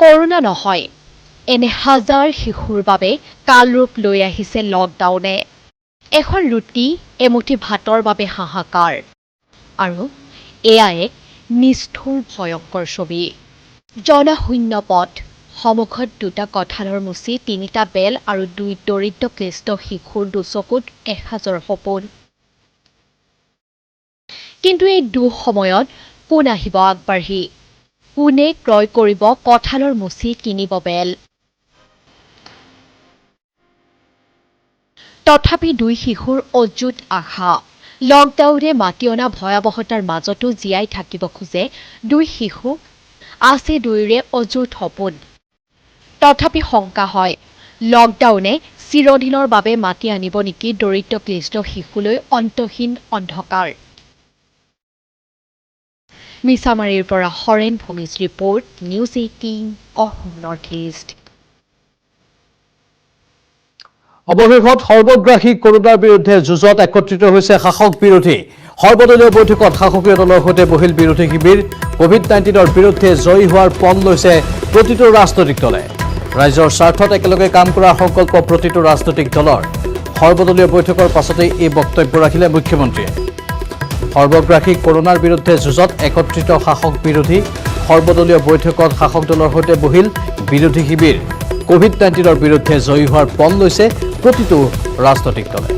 কৰোণা নহয়, এনে হাজাৰ শিশুৰ বাবে কালৰূপ লৈ আহিছে লকডাউনে। এখন ৰুটি, এমুঠি ভাতৰ বাবে হাহাকাৰ। আৰু এয়া এক নিষ্ঠুৰ ভয়ংকৰ ছবি। জনশূন্য পথ, সন্মুখত 2টা কঁঠালৰ মুচি, 3টা বেল আৰু 2 দৰিদ্ৰ ক্লিষ্ট শিশুৰ দুচকুত এসাঁজৰ সপোন। কিন্তু এই দুঃসময়ত কোন আহিব আগবাঢ়ি? কোনে ক্ৰয় কৰিব কঁঠালৰ মুচি, কিনিব বেল? তথাপি 2 শিশুৰ অযুত আশা। লকডাউনে মাতি অনা ভয়াৱহতাৰ মাজতো জীয়াই থাকিব খোজে 2 শিশু, আছে 2ৰে অযুত সপোন। তথাপি শংকা হয়, লকডাউনে চিৰদিনৰ বাবে মাতি আনিব নেকি দৰিদ্ৰ ক্লিষ্ট শিশুলৈ অন্তহীন অন্ধকাৰ। মিছামাৰীৰ পৰা Haren Bhumij report, news 18 Assam north east. অৱশেষত সৰ্বগ্ৰাসী কৰোনাৰ বিৰুদ্ধে যুঁজত একত্ৰিত হৈছে শাসক বিৰোধী। সৰ্বদলীয় বৈঠকত শাসকীয় দলৰ সৈতে বহিল বিৰোধী শিবিৰ। COVID-19ৰ বিৰুদ্ধে জয়ী হোৱাৰ পণ লৈছে প্ৰতিটো ৰাজনৈতিক দলে। ৰাইজৰ স্বাৰ্থত একেলগে কাম কৰাৰ সংকল্প প্ৰতিটো ৰাজনৈতিক দলৰ। সৰ্বদলীয় বৈঠকৰ পাছতেই এই বক্তব্য ৰাখিলে মুখ্যমন্ত্ৰীয়ে। সৰ্বগ্ৰাসী কৰোনাৰ বিৰুদ্ধে যুঁজত একত্ৰিত শাসক বিৰোধী। সৰ্বদলীয় বৈঠকত শাসক দলৰ সৈতে বহিল বিৰোধী শিবিৰ। COVID-19ৰ বিৰুদ্ধে জয়ী হোৱাৰ পণ লৈছে প্ৰতিটো ৰাজনৈতিক দলে।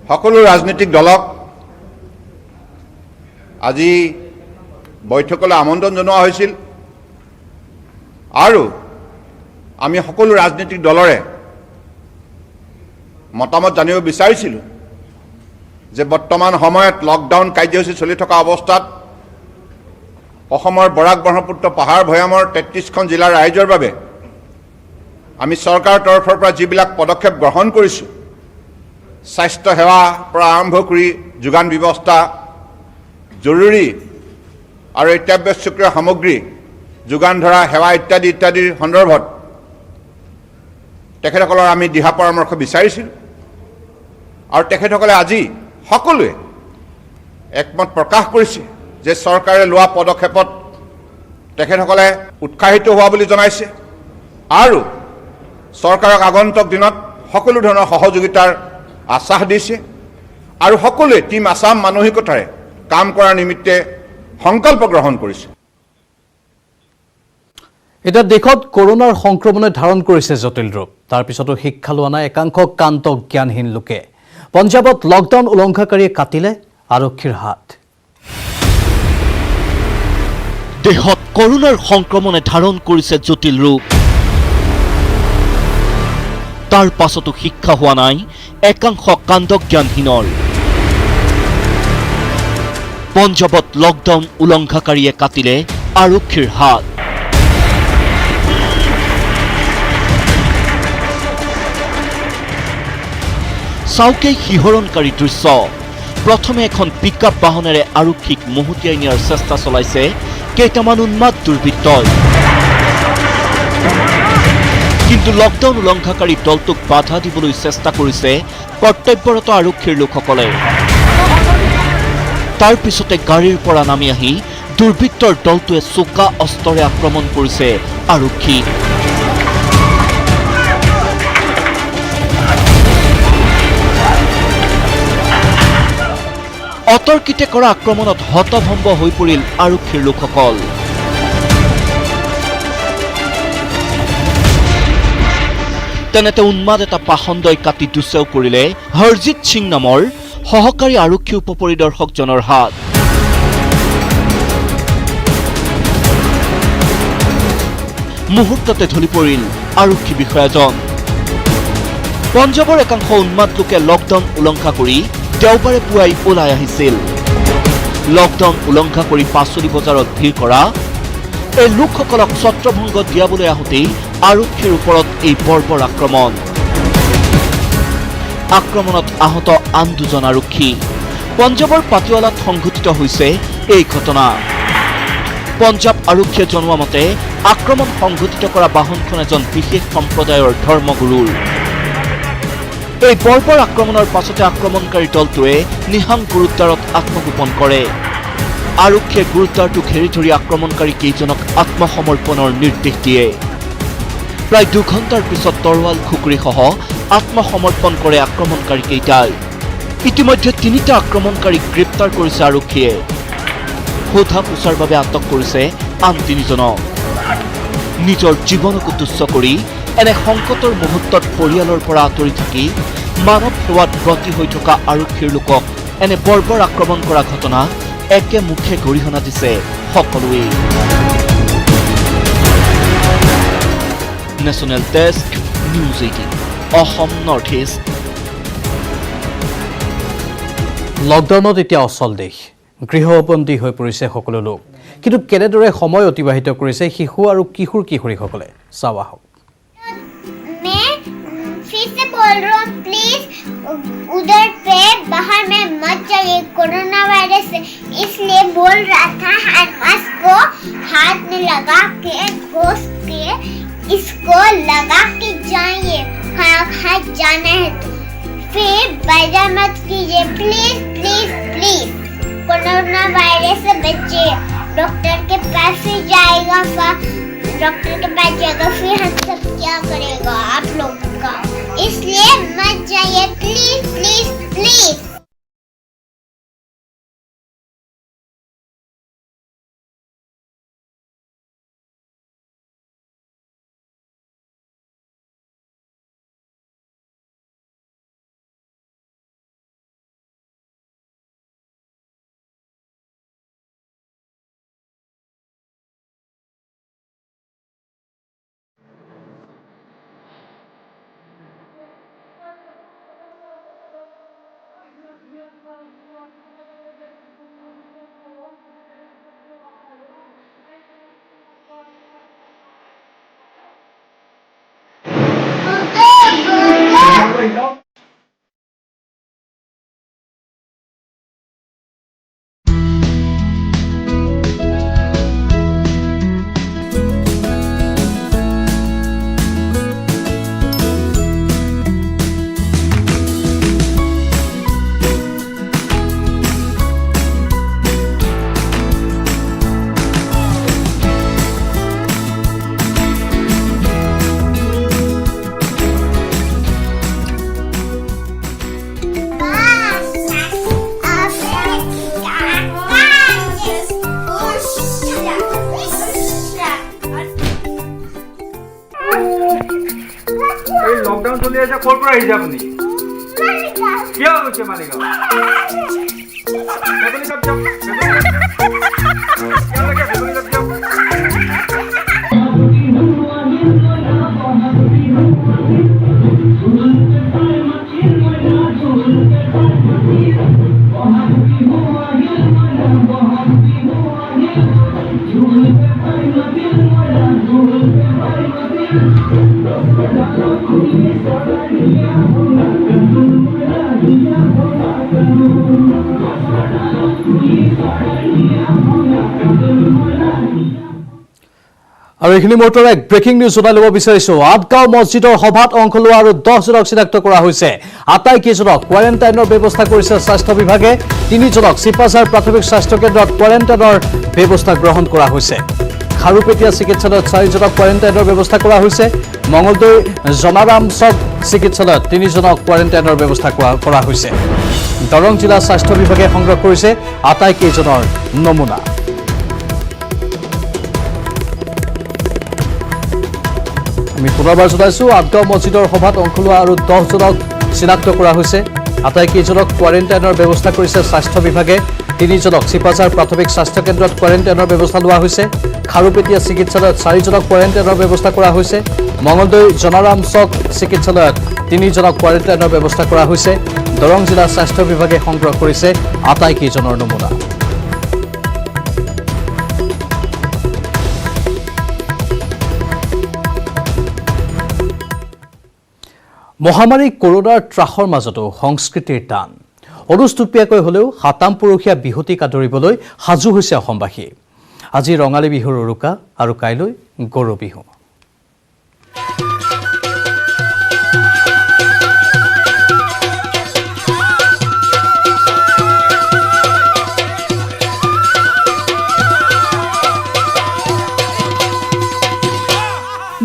সকলো ৰাজনৈতিক দলক আজি বৈঠকলৈ আমন্ত্ৰণ জনোৱা হৈছিল আৰু আমি সকলো ৰাজনৈতিক দলৰে মতামত জানিব বিচাৰিছিলোঁ যে বৰ্তমান সময়ত লকডাউন কাৰ্যসূচী চলি থকা অৱস্থাত অসমৰ বৰাক ব্ৰহ্মপুত্ৰ পাহাৰ ভৈয়ামৰ 33খন জিলাৰ ৰাইজৰ বাবে আমি চৰকাৰৰ তৰফৰ পৰা যিবিলাক পদক্ষেপ গ্ৰহণ কৰিছোঁ স্বাস্থ্য সেৱাৰ পৰা আৰম্ভ কৰি যোগান ব্যৱস্থা জৰুৰী আৰু অত্যাৱশ্যকীয় সামগ্ৰী যোগান ধৰা সেৱা ইত্যাদিৰ সন্দৰ্ভত তেখেতসকলৰ আমি দিহা পৰামৰ্শ বিচাৰিছিলোঁ আৰু তেখেতসকলে আজি সকলোৱে একমত প্ৰকাশ কৰিছে যে চৰকাৰে লোৱা পদক্ষেপত তেখেতসকলে উৎসাহিত হোৱা বুলি জনাইছে আৰু চৰকাৰক আগন্তুক দিনত সকলো ধৰণৰ সহযোগিতাৰ আশ্বাস দিছে আৰু সকলোৱে টিম আছাম মানসিকতাৰে কাম কৰাৰ নিমিত্তে সংকল্প গ্ৰহণ কৰিছে। এতিয়া দেশত কৰোনাৰ সংক্ৰমণে ধাৰণ কৰিছে জটিল ৰূপ। তাৰ পিছতো শিক্ষা লোৱা নাই একাংশ কান্ত জ্ঞানহীন লোকে। পঞ্জাৱত লকডাউন উলংঘাকাৰীয়ে কাটিলে আৰক্ষীৰ হাত। দেশত কৰোনাৰ সংক্ৰমণে ধাৰণ কৰিছে জটিল ৰূপ। তাৰ পাছতো শিক্ষা হোৱা নাই একাংশ কাণ্ড জ্ঞানহীনৰ। পঞ্জাৱত লকডাউন উলংঘাকাৰীয়ে কাটিলে আৰক্ষীৰ হাত। চাওকেই শিহৰণকাৰী দৃশ্য। প্ৰথমে এখন পিকআপ বাহনেৰে আৰক্ষীক মহতিয়াই নিয়াৰ চেষ্টা চলাইছে কেইটামান উন্মাদ দুৰ্বৃত্তই। কিন্তু লকডাউন উলংঘাকাৰী দলটোক বাধা দিবলৈ চেষ্টা কৰিছে কৰ্তব্যৰত আৰক্ষীৰ লোকসকলে। তাৰ পিছতে গাড়ীৰ পৰা নামি আহি দুৰ্বৃত্তৰ দলটোৱে চোকা অস্ত্ৰৰে আক্ৰমণ কৰিছে আৰক্ষীক। অতৰ্কিতে কৰা আক্ৰমণত হতভম্ব হৈ পৰিল আৰক্ষীৰ লোকসকল। তেনেতে উন্মাদ এটা পাখণ্ডই কাটি দুচেও কৰিলে হৰজিৎ সিং নামৰ সহকাৰী আৰক্ষী উপ পৰিদৰ্শকজনৰ হাত। মুহূৰ্ততে ঢলি পৰিল আৰক্ষী বিষয়াজন। পঞ্জাৱৰ একাংশ উন্মাদ লোকে লকডাউন উলংঘা কৰি দেওবাৰে পুৱাই ওলাই আহিছিল। লকডাউন উলংঘা কৰি পাচলি বজাৰত ভিৰ কৰা এই লোকসকলক ছত্ৰভংগ দিয়াবলৈ আহোঁতেই আৰক্ষীৰ ওপৰত এই বৰ্বৰ আক্ৰমণ। আক্ৰমণত আহত আন দুজন আৰক্ষী। পঞ্জাৱৰ পাটিৱালাত সংঘটিত হৈছে এই ঘটনা। পঞ্জাৱ আৰক্ষীয়ে জনোৱা মতে আক্ৰমণ সংঘটিত কৰা বাহনখন এজন বিশেষ সম্প্ৰদায়ৰ ধৰ্মগুৰুৰ। এই বৰ্বৰ আক্ৰমণৰ পাছতে আক্ৰমণকাৰী দলটোৱে নিহাং গুৰুদ্বাৰত আত্মগোপন কৰে। আৰক্ষীয়ে গুৰুদ্বাৰটো ঘেৰি ধৰি আক্ৰমণকাৰী কেইজনক আত্মসমৰ্পণৰ নিৰ্দেশ দিয়ে। প্ৰায় 2 ঘণ্টাৰ পিছত তৰোৱাল খুকুৰীসহ আত্মসমৰ্পণ কৰে আক্ৰমণকাৰী কেইটাই। ইতিমধ্যে 3টা আক্ৰমণকাৰীক গ্ৰেপ্তাৰ কৰিছে আৰক্ষীয়ে। সোধা পোছাৰ বাবে আটক কৰিছে আন 3জনক। নিজৰ জীৱনকো তুচ্ছ কৰি এনে সংকটৰ মুহূৰ্তত পৰিয়ালৰ পৰা আঁতৰি থাকি মানৱ সেৱাত ব্ৰতী হৈ থকা আৰক্ষীৰ লোকক এনে বৰ্বৰ আক্ৰমণ কৰা ঘটনা একে মুখে গৰিহণা দিছে সকলোৱে। National desk, news 18, Assam north east. লকডাউনত এতিয়া অচল দেশ। গৃহবন্দী হৈ পৰিছে সকলো লোক। কিন্তু কেনেদৰে সময় অতিবাহিত কৰিছে শিশু আৰু কিশোৰীসকলে চাওঁ আহক। बोल रहा हूँ प्लीज उधर पे बाहर में मत जाइए, कोरोना वायरस है, इसलिए बोल रहा था हैंड मास्क को हाथ में लगा के घोस के इसको लगा के जाइए, हाँ जाना है तो फिर बाजार मत कीजिए, please please please. Corona virus से बचिए। डॉक्टर के पास ही जाएगा, डॉक्टर के पास जाएगा, फिर हम सब क्या करेगा आप लोग का, इसलिए मत जाइए प्लीज प्लीज प्लीज। এতিয়া ক'ৰ পৰা আহিছে আপুনি কিয় গৈছে মালিগাঁও বেগুনীগাঁৱত যাওক বেগুনীগাঁৱত যাওক আৰু এইখিনি মুহূৰ্তৰ এক ব্ৰেকিং নিউজ জনাই ল'ব বিচাৰিছো আটগাঁও মছজিদৰ সভাত অংশ লোৱা আৰু 10জনক চিনাক্ত কৰা হৈছে আটাইকেইজনক কোৱাৰেণ্টাইনৰ ব্যৱস্থা কৰিছে স্বাস্থ্য বিভাগে 3জনক চিপাঝাৰ প্ৰাথমিক স্বাস্থ্য কেন্দ্ৰত কোৱাৰেণ্টাইনৰ ব্যৱস্থা গ্ৰহণ কৰা হৈছে খাৰুপেটীয়া চিকিৎসালয়ত 4জনক কোৱাৰেণ্টাইনৰ ব্যৱস্থা কৰা হৈছে মঙলদৈ জনাৰাম চক চিকিৎসালয়ত 3জনক কোৱাৰেণ্টাইনৰ ব্যৱস্থা কৰা হৈছে দৰং জিলা স্বাস্থ্য বিভাগে সংগ্ৰহ কৰিছে আটাইকেইজনৰ নমুনা আমি পুনৰবাৰ জনাইছো আটগাঁও মছজিদৰ সভাত অংশ লোৱা আৰু 10জনক চিনাক্ত কৰা হৈছে আটাইকেইজনক কোৱাৰেণ্টাইনৰ ব্যৱস্থা কৰিছে স্বাস্থ্য বিভাগে 3জনক চিপাঝাৰ প্ৰাথমিক স্বাস্থ্য কেন্দ্ৰত কোৱাৰেণ্টাইনৰ ব্যৱস্থা লোৱা হৈছে খাৰুপেটীয়া চিকিৎসালয়ত 4জনক কোৱাৰেণ্টাইনৰ ব্যৱস্থা কৰা হৈছে মঙলদৈ জনাৰাম চক চিকিৎসালয়ত 3জনক কোৱাৰেণ্টাইনৰ ব্যৱস্থা কৰা হৈছে দৰং জিলা স্বাস্থ্য বিভাগে সংগ্ৰহ কৰিছে আটাইকেইজনৰ নমুনা মহামাৰী কৰোনাৰ ত্ৰাসৰ মাজতো সংস্কৃতিৰ টান অনুষ্টুপীয়াকৈ হলেও হাতাম পুৰুষীয়া বিহুতিক আদৰিবলৈ সাজু হৈছে অসমবাসী আজি ৰঙালী বিহুৰ উৰুকা আৰু কাইলৈ গৰু বিহু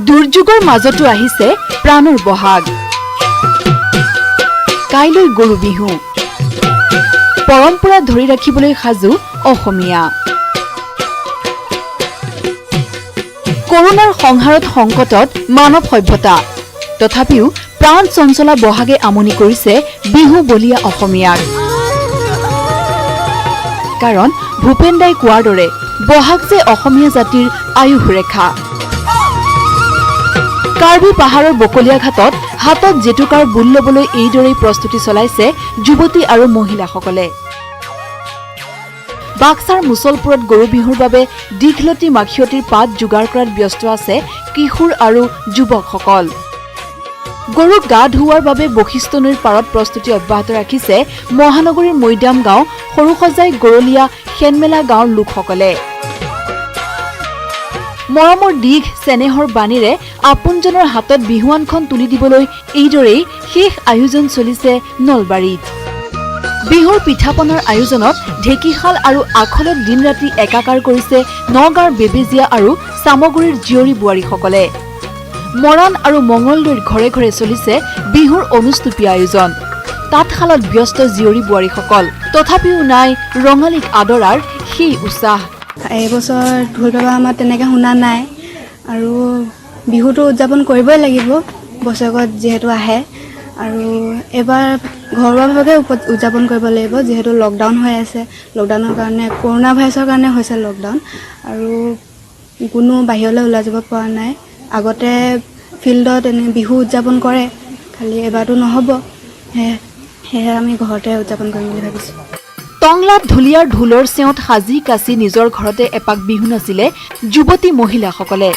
দুৰ্যোগৰ মাজতো আহিছে প্ৰাণৰ বহাগ কাইলৈ গৰু বিহু পৰম্পৰা ধৰি ৰাখিবলৈ সাজু অসমীয়া কৰোনাৰ সংহাৰত সংকটত মানৱ সভ্যতা তথাপিও প্ৰাণ চঞ্চলা বহাগে আমনি কৰিছে বিহু বলিয়া অসমীয়াক কাৰণ ভূপেন দাই কোৱাৰ দৰে বহাগ যে অসমীয়া জাতিৰ আয়ুস ৰেখা কাৰ্বি পাহাৰৰ বকলীয়া ঘাটত হাতত জেতুকাৰ বুল ল'বলৈ এইদৰেই প্ৰস্তুতি চলাইছে যুৱতী আৰু মহিলাসকলে বাক্সাৰ মুছলপুৰত গৰু বিহুৰ বাবে দীঘলতি মাখিয়তিৰ পাত যোগাৰ কৰাত ব্যস্ত আছে কিশোৰ আৰু যুৱকসকল গৰুক গা ধুওৱাৰ বাবে বশিষ্ঠ নৈৰ পাৰত প্ৰস্তুতি অব্যাহত ৰাখিছে মহানগৰীৰ মৈদাম গাঁও সৰুসজাই গৰলীয়া সেনমেলা গাঁৱৰ লোকসকলে মৰমৰ দীঘ চেনেহৰ বাণীৰে আপোনজনৰ হাতত বিহুৱানখন তুলি দিবলৈ এইদৰেই শেষ আয়োজন চলিছে নলবাৰীত বিহুৰ পিঠাপনাৰ আয়োজনত ঢেকিশাল আৰু আখলত দিন ৰাতি একাকাৰ কৰিছে নগাঁৱৰ বেবেজীয়া আৰু চামগুৰিৰ জীয়ৰী বোৱাৰীসকলে মৰাণ আৰু মঙলদৈৰ ঘৰে ঘৰে চলিছে বিহুৰ অনুষ্টুপীয়া আয়োজন তাঁতশালত ব্যস্ত জীয়ৰী বোৱাৰীসকল তথাপিও নাই ৰঙালীক আদৰাৰ সেই উৎসাহ এইবছৰ ঢোল পেপা আমাৰ তেনেকৈ শুনা নাই আৰু বিহুটো উদযাপন কৰিবই লাগিব বছৰেকত যিহেতু আহে আৰু এবাৰ ঘৰুৱাভাৱে উদযাপন কৰিব লাগিব যিহেতু লকডাউন হৈ আছে লকডাউনৰ কাৰণে কৰোনা ভাইৰাছৰ কাৰণে হৈছে লকডাউন আৰু কোনো বাহিৰলৈ ওলাই যাব পৰা নাই আগতে ফিল্ডত এনে বিহু উদযাপন কৰে খালি এবাৰটো নহ'ব সেয়ে আমি ঘৰতে উদযাপন কৰিম বুলি ভাবিছোঁ টংলাত ঢুলীয়াৰ ঢোলৰ চেউত সাজি কাচি নিজৰ ঘৰতে এপাক বিহু নাছিলে যুৱতী মহিলাসকলে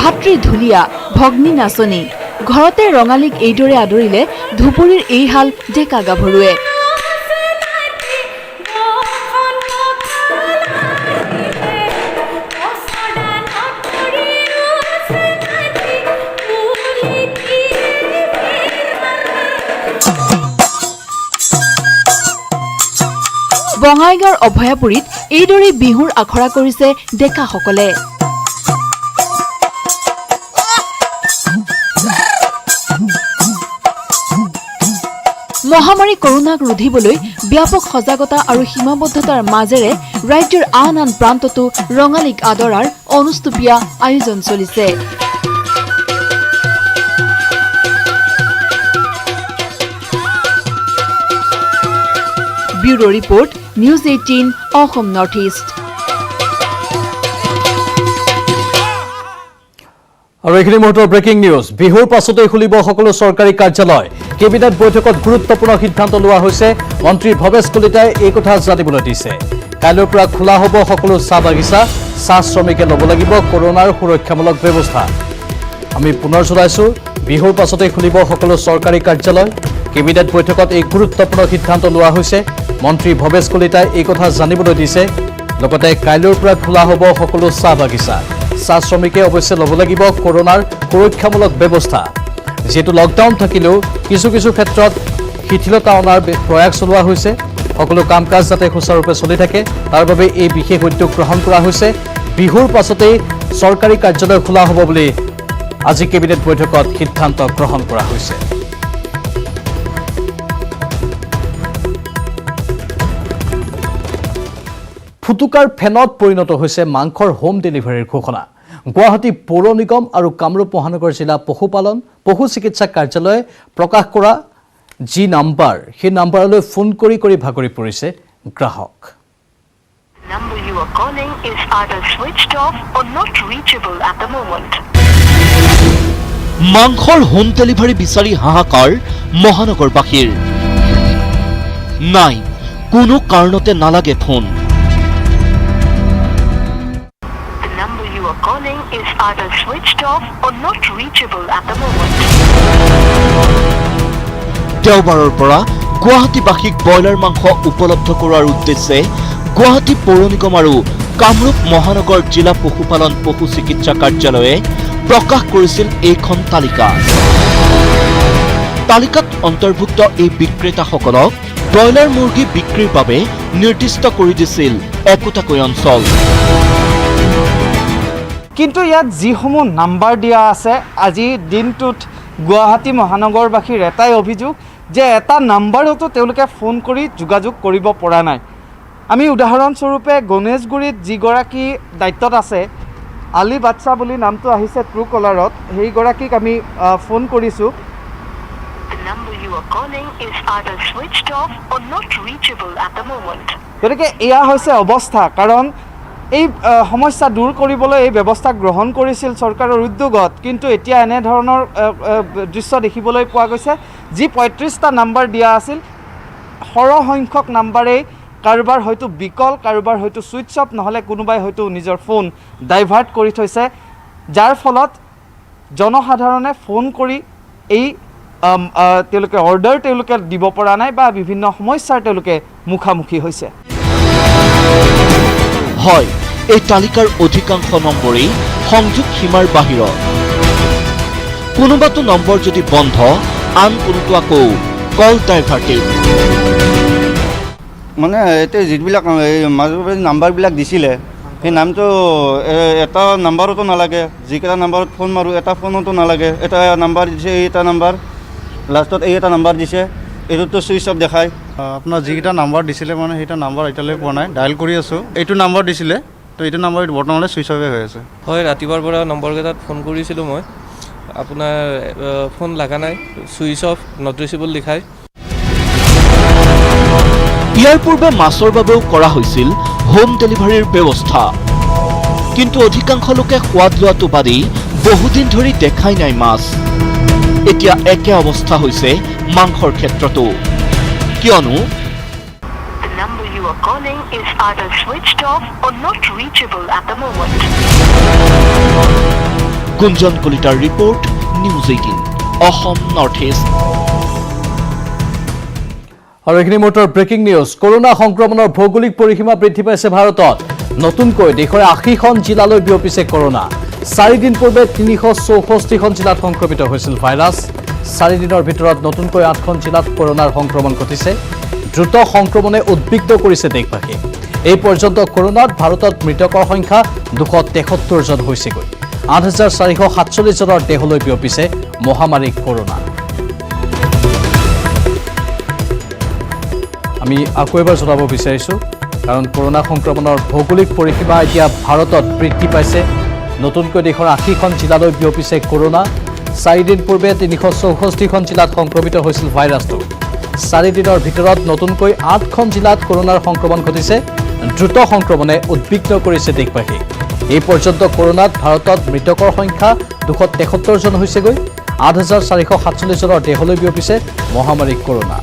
ভাতৃ ঢুলীয়া ভগ্নী নাচনী ঘৰতে ৰঙালীক এইদৰে আদৰিলে ধুবুৰীৰ এই হাল ডেকা গাভৰুৱে বঙাইগাঁৱৰ অভয়াপুৰীত এইদৰে বিহুৰ আখৰা কৰিছে ডেকাসকলে মহামাৰী কৰোণাক ৰোধিবলৈ ব্যাপক সজাগতা আৰু সীমাবদ্ধতাৰ মাজেৰে ৰাজ্যৰ আন আন প্ৰান্ততো ৰঙালীক আদৰাৰ অনুষ্টুপীয়া আয়োজন চলিছে। Bureau report, news 18 Assam north east. আৰু এইখিনি মুহূৰ্তৰ ব্ৰেকিং নিউজ। বিহুৰ পাছতেই খুলিব সকলো চৰকাৰী কাৰ্যালয়। কেবিনেট বৈঠকত গুৰুত্বপূৰ্ণ সিদ্ধান্ত লোৱা হৈছে। মন্ত্ৰী ভৱেশ কলিতাই এই কথা জানিবলৈ দিছে। কাইলৈৰ পৰা খোলা হ'ব সকলো চাহ বাগিচা। চাহ শ্ৰমিকে ল'ব লাগিব কৰোনাৰ সুৰক্ষামূলক ব্যৱস্থা। আমি পুনৰ জনাইছোঁ, বিহুৰ পাছতেই খুলিব সকলো চৰকাৰী কাৰ্যালয়। কেবিনেট বৈঠকত এই গুৰুত্বপূৰ্ণ সিদ্ধান্ত লোৱা হৈছে। মন্ত্ৰী ভৱেশ কলিতাই এই কথা জানিবলৈ দিছে। লগতে কাইলৈৰ পৰা খোলা হ'ব সকলো চাহ বাগিচা। চাহ শ্ৰমিকে অৱশ্যে ল'ব লাগিব কৰোনাৰ সুৰক্ষামূলক ব্যৱস্থা। যিহেতু লকডাউন থাকিলেও কিছু কিছু ক্ষেত্ৰত শিথিলতা অনাৰ প্ৰয়াস চলোৱা হৈছে। সকলো কাম কাজ যাতে সুচাৰুৰূপে চলি থাকে তাৰ বাবে এই বিশেষ উদ্যোগ গ্ৰহণ কৰা হৈছে। বিহুৰ পাছতেই চৰকাৰী কাৰ্যালয় খোলা হ'ব বুলি আজি কেবিনেট বৈঠকত সিদ্ধান্ত গ্ৰহণ কৰা হৈছে। ফুটুকাৰ ফেনত পৰিণত হৈছে মাংসৰ হোম ডেলিভাৰীৰ ঘোষণা। গুৱাহাটী পৌৰ নিগম আৰু কামৰূপ মহানগৰ জিলা পশুপালন পশু চিকিৎসা কাৰ্যালয়ে প্ৰকাশ কৰা যি নাম্বাৰ, সেই নাম্বাৰলৈ ফোন কৰি কৰি ভাগৰি পৰিছে গ্ৰাহক। মাংসৰ হোম ডেলিভাৰী বিচাৰি হাহাকাৰ মহানগৰবাসীৰ। নাই, কোনো কাৰণতে নালাগে ফোন। দেওবাৰৰ পৰা গুৱাহাটীবাসীক ব্ৰইলাৰ মাংস উপলব্ধ কৰোৱাৰ উদ্দেশ্যে গুৱাহাটী পৌৰ নিগম আৰু কামৰূপ মহানগৰ জিলা পশুপালন পশু চিকিৎসা কাৰ্যালয়ে প্ৰকাশ কৰিছিল এইখন তালিকা। তালিকাত অন্তৰ্ভুক্ত এই বিক্ৰেতাসকলক ব্ৰইলাৰ মুৰ্গী বিক্ৰীৰ বাবে নিৰ্দিষ্ট কৰি দিছিল একোটাকৈ অঞ্চল। কিন্তু ইয়াত যিসমূহ নাম্বাৰ দিয়া আছে, আজি দিনটোত গুৱাহাটী মহানগৰবাসীৰ এটাই অভিযোগ যে এটা নাম্বাৰতো তেওঁলোকে ফোন কৰি যোগাযোগ কৰিব পৰা নাই। আমি উদাহৰণস্বৰূপে গণেশগুৰিত যিগৰাকী দায়িত্বত আছে, আলী বাদশাহ বুলি নামটো আহিছে ট্ৰু কলাৰত, সেইগৰাকীক আমি ফোন কৰিছোঁ। গতিকে এয়া হৈছে অৱস্থা। কাৰণ এই সমস্যা দূৰ কৰিবলৈ এই ব্যৱস্থা গ্ৰহণ কৰিছিল চৰকাৰৰ উদ্যোগত, কিন্তু এতিয়া এনেধৰণৰ দৃশ্য দেখিবলৈ পোৱা গৈছে। যি 35টা নাম্বাৰ দিয়া আছিল, সৰহসংখ্যক নাম্বাৰেই কাৰোবাৰ হয়তো বিকল, কাৰোবাৰ হয়তো ছুইচ অফ, নহ'লে কোনোবাই হয়তো নিজৰ ফোন ডাইভাৰ্ট কৰি থৈছে, যাৰ ফলত জনসাধাৰণে ফোন কৰি এই তেওঁলোকে অৰ্ডাৰ তেওঁলোকে দিব পৰা নাই বা বিভিন্ন সমস্যাৰ তেওঁলোকে মুখামুখি হৈছে। হয়, এই তালিকাৰ অধিকাংশ নম্বৰেই সংযোগ সীমাৰ বাহিৰত। কোনোবাটো নম্বৰ যদি বন্ধ, আন কোনোটো আকৌ কল ডাইভাৰ্টেড। মানে এতিয়া যিবিলাক মাজে নাম্বাৰবিলাক দিছিলে, সেই নামটো এটা নাম্বাৰতো নালাগে। যিকেইটা নাম্বাৰত ফোন মাৰোঁ এটা ফোনতো নালাগে। এটা নাম্বাৰ দিছে, এটা নাম্বাৰ লাষ্টত এই এটা নাম্বাৰ দিছে, এইটোতো ছুইচ অফ দেখায়। আপোনাৰ যিকেইটা নাম্বাৰ দিছিলে মানে সেইটা নাম্বাৰ এতিয়ালৈকে পোৱা নাই। ডায়েল কৰি আছোঁ, এইটো নাম্বাৰ দিছিলে, তো এইটো নাম্বাৰ বৰ্তমানলৈ ছুইচ অফে হৈ আছে। হয়, ৰাতিপুৱাৰ পৰা নম্বৰকেইটাত ফোন কৰিছিলোঁ মই, আপোনাৰ ফোন লগা নাই, ছুইচ অফ, নট ৰিচেবল লিখায়। ইয়াৰ পূৰ্বে মাছৰ বাবেও কৰা হৈছিল হোম ডেলিভাৰীৰ ব্যৱস্থা, কিন্তু অধিকাংশ লোকে সোৱাদ লোৱাটো বাদেই বহুদিন ধৰি দেখাই নাই মাছ। এতিয়া একে অৱস্থা হৈছে মাংসৰ ক্ষেত্ৰতো, কিয়নো গুঞ্জন কলিতাৰ report, news 18 Assam north east. আৰু এইখিনি মুহূৰ্তৰ ব্ৰেকিং নিউজ। কৰোনা সংক্ৰমণৰ ভৌগোলিক পৰিসীমা বৃদ্ধি পাইছে ভাৰতত। নতুনকৈ দেশৰ 80খন জিলালৈ বিয়পিছে কৰোনা। 4 দিন পূৰ্বে 364খন জিলাত সংক্ৰমিত হৈছিল ভাইৰাছ। 4 দিনৰ ভিতৰত নতুনকৈ 8খন জিলাত কৰোনাৰ সংক্ৰমণ ঘটিছে। দ্ৰুত সংক্ৰমণে উদ্বিগ্ন কৰিছে দেশবাসীক। এই পৰ্যন্ত কৰোনাত ভাৰতত মৃতকৰ সংখ্যা 273 জন হৈছেগৈ। 8447 জনৰ দেহলৈ বিয়পিছে মহামাৰী কৰোনা। আমি আকৌ এবাৰ জনাব বিচাৰিছোঁ কাৰণ কৰোনা সংক্ৰমণৰ ভৌগোলিক পৰিসীমা এতিয়া ভাৰতত বৃদ্ধি পাইছে নতুনকৈ দেশৰ 80খন জিলালৈ বিয়পিছে কৰোনা 4 দিন পূৰ্বে 364খন জিলাত সংক্ৰমিত হৈছিল ভাইৰাছটো 4 দিনৰ ভিতৰত নতুনকৈ 8খন জিলাত কৰোনাৰ সংক্ৰমণ ঘটিছে দ্ৰুত সংক্ৰমণে উদ্বিগ্ন কৰিছে দেশবাসীক এই পৰ্যন্ত কৰোনাত ভাৰতত মৃতকৰ সংখ্যা 273 জন হৈছেগৈ 8447 জনৰ দেহলৈ বিয়পিছে মহামাৰী কৰোনা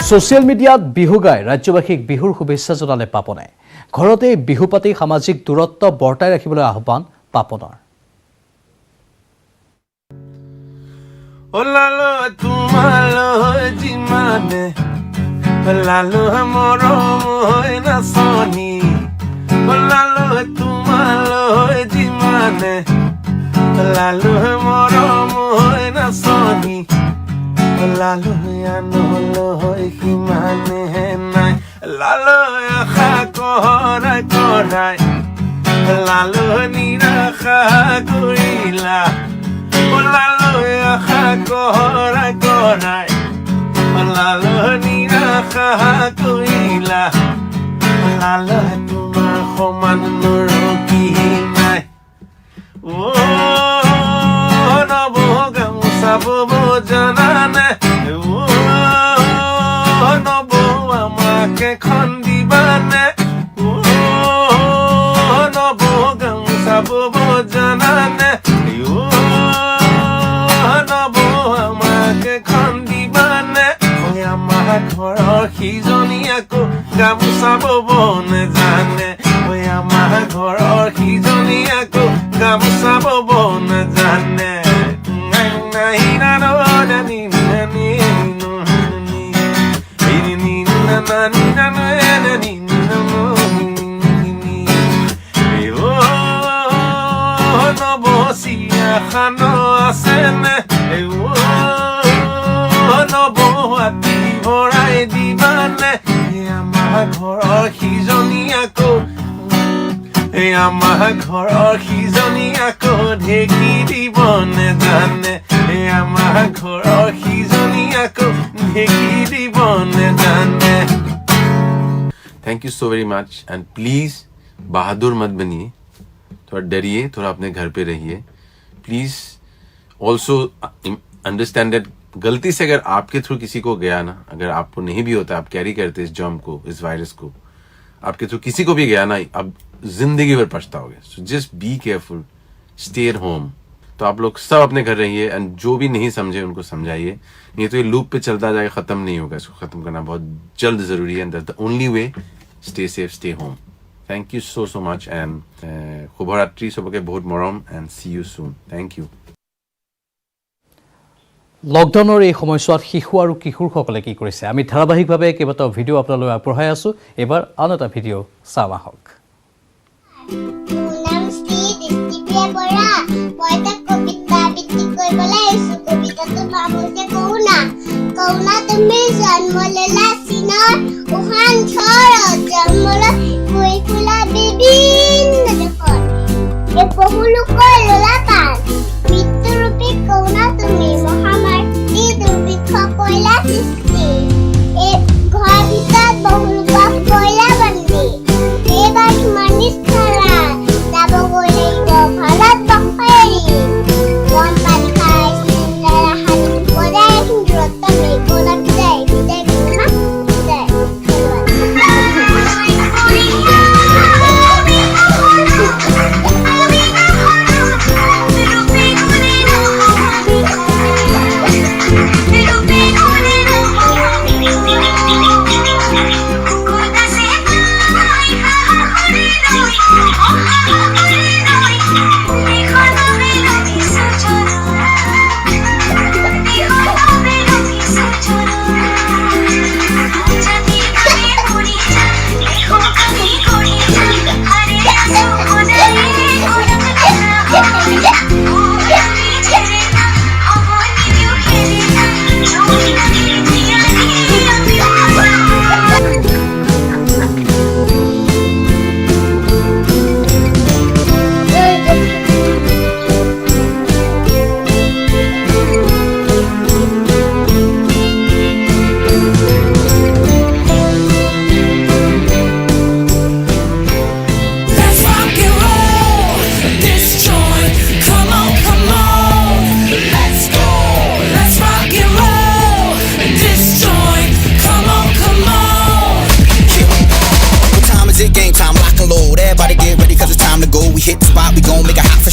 ছ'চিয়েল মিডিয়াত বিহু গাই ৰাজ্যবাসীক বিহুৰ শুভেচ্ছা জনালে পাপনে ঘৰতে বিহু পাতি সামাজিক দূৰত্ব বৰ্তাই ৰাখিবলৈ আহ্বান পাপনৰ ওলালো তোমালৈ যিমানে ওলালো মৰম হৈ নাচনি ওলালো তোমালৈ যিমানে ওলালো মৰম হৈ নাচনি ওলালো আনলৈ সিমানে নাই লালো আশা কৰাই কৰাই লালো নিৰাশা কৰিলা ওলালো আশা কৰাই কৰাই ওলালো নিৰাশা কৰিলা ওলালো তোমাৰ সমান নৰকি নাই নব গামোচা বব জানানে নব আমাক এখন দিবানে নব গামোচা বব জানানে ঘৰৰ সিজনী আকৌ গামোচা বব নেজানে ঐ আমাৰ ঘৰৰ সিজনী আকৌ গামোচা বব নেজানে নবচিয়াখান আছেনে নবহাতী ভৰাই দিবানে আমাৰ ঘৰৰ সিজনী আকৌ আমাৰ ঘৰৰ সিজনী আকৌ ঢেকি দিব নেজানে আমাৰ ঘৰৰ সিজনী আকৌ ঢেকি দিব নেজানে thank you so very much and please बहादुर मत बनिए थोड़ा डरिए थोड़ा अपने घर पे रहिए प्लीज़ ऑल्सो अंडरस्टैंड दैट गलती से अगर आपके थ्रू किसी को गया ना अगर आपको नहीं भी होता आप कैरी करते इस जर्म को इस वायरस को आपके थ्रू किसी को भी गया ना अब जिंदगी भर पछताओगे so just be careful stay at home तो आप लोग सब अपने घर रहिए एंड जो भी नहीं समझे उनको समझाइए नहीं तो ये लूप पे चलता जाएगा खत्म नहीं होगा इसको खत्म करना बहुत जल्द जरूरी है and that's the only way stay safe stay home thank you so much and शुभरात्रि सबके बहुत मरम and see you soon thank you লকডাউনৰ এই সময়ছোৱাত শিশু আৰু কিশোৰসকলে কি কৰিছে আমি ধাৰাবাহিকভাৱে কেইবাটাও ভিডিঅ' আপোনালৈ আগবঢ়াই আছোঁ এবাৰ আন এটা ভিডিঅ' চাওঁ আহক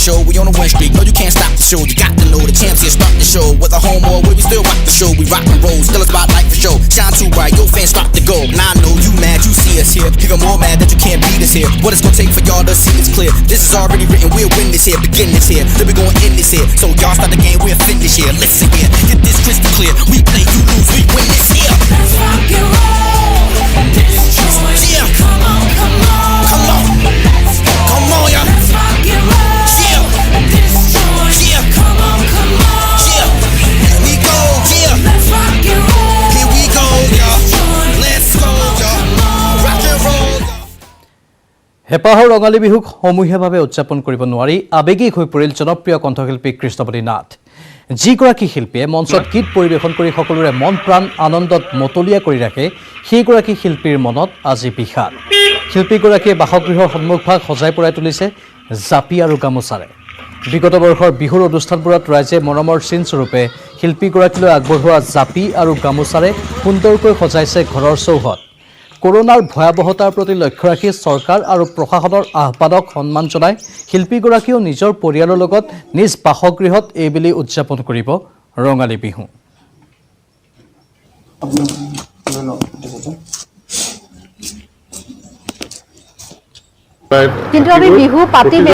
show. We on a win streak. No, you can't stop the show. You got to know the champs here start the show. With a home or away, we still rock the show. We rock and roll, still a spotlight for show. Shine too bright, your fans start to go. Now I know you mad, you see us here. Even more mad that you can't beat us here. What it's gonna take for y'all to see it's clear. This is already written, we'll win this here. Begin this here, then we gonna end this here. So y'all start the game, we'll finish here. Listen here, get this crystal clear. We play, you lose, we win this here. Let's rock and roll. Destroy. Yeah. Come on, come on. Come on. Let's go. Come on, y'all. Let's rock and roll. Yeah. Destroy. Yeah. Come on, come on. Yeah. Here we go. Yeah. Let's rock and roll. Here we go, y'all. Let's go, y'all. Rock and roll. হেপাহৰ Rongali বিহুক সমূহীয়াভাৱে উদযাপন কৰিব নোৱাৰি আৱেগিক হৈ পৰিল জনপ্ৰিয় কণ্ঠশিল্পী কৃষ্ণপতি নাথ। যিগৰাকী শিল্পীয়ে মঞ্চত গীত পৰিৱেশন কৰি সকলোৰে মন প্ৰাণ আনন্দত মতলীয়া কৰি ৰাখে, সেইগৰাকী শিল্পীৰ মনত আজি বিষাদ। শিল্পীগৰাকীয়ে বাসগৃহৰ সন্মুখভাগ সজাই পৰাই তুলিছে জাপি আৰু গামোচাৰে। বিগত বৰ্ষৰ বিহুৰ অনুষ্ঠানবোৰত ৰাইজে মৰমৰ চিনস্বৰূপে শিল্পীগৰাকীলৈ আগবঢ়োৱা জাপি আৰু গামোচাৰে সুন্দৰকৈ সজাইছে ঘৰৰ চৌহদ। কৰোনাৰ ভয়াৱহতাৰ প্ৰতি লক্ষ্য ৰাখি চৰকাৰ আৰু প্ৰশাসনৰ আহ্বানক সন্মান জনাই শিল্পীগৰাকীয়েও নিজৰ পৰিয়ালৰ লগত নিজ বাসগৃহত এইবেলি উদযাপন কৰিব ৰঙালী বিহু। কিন্তু আমি বিহু পাতি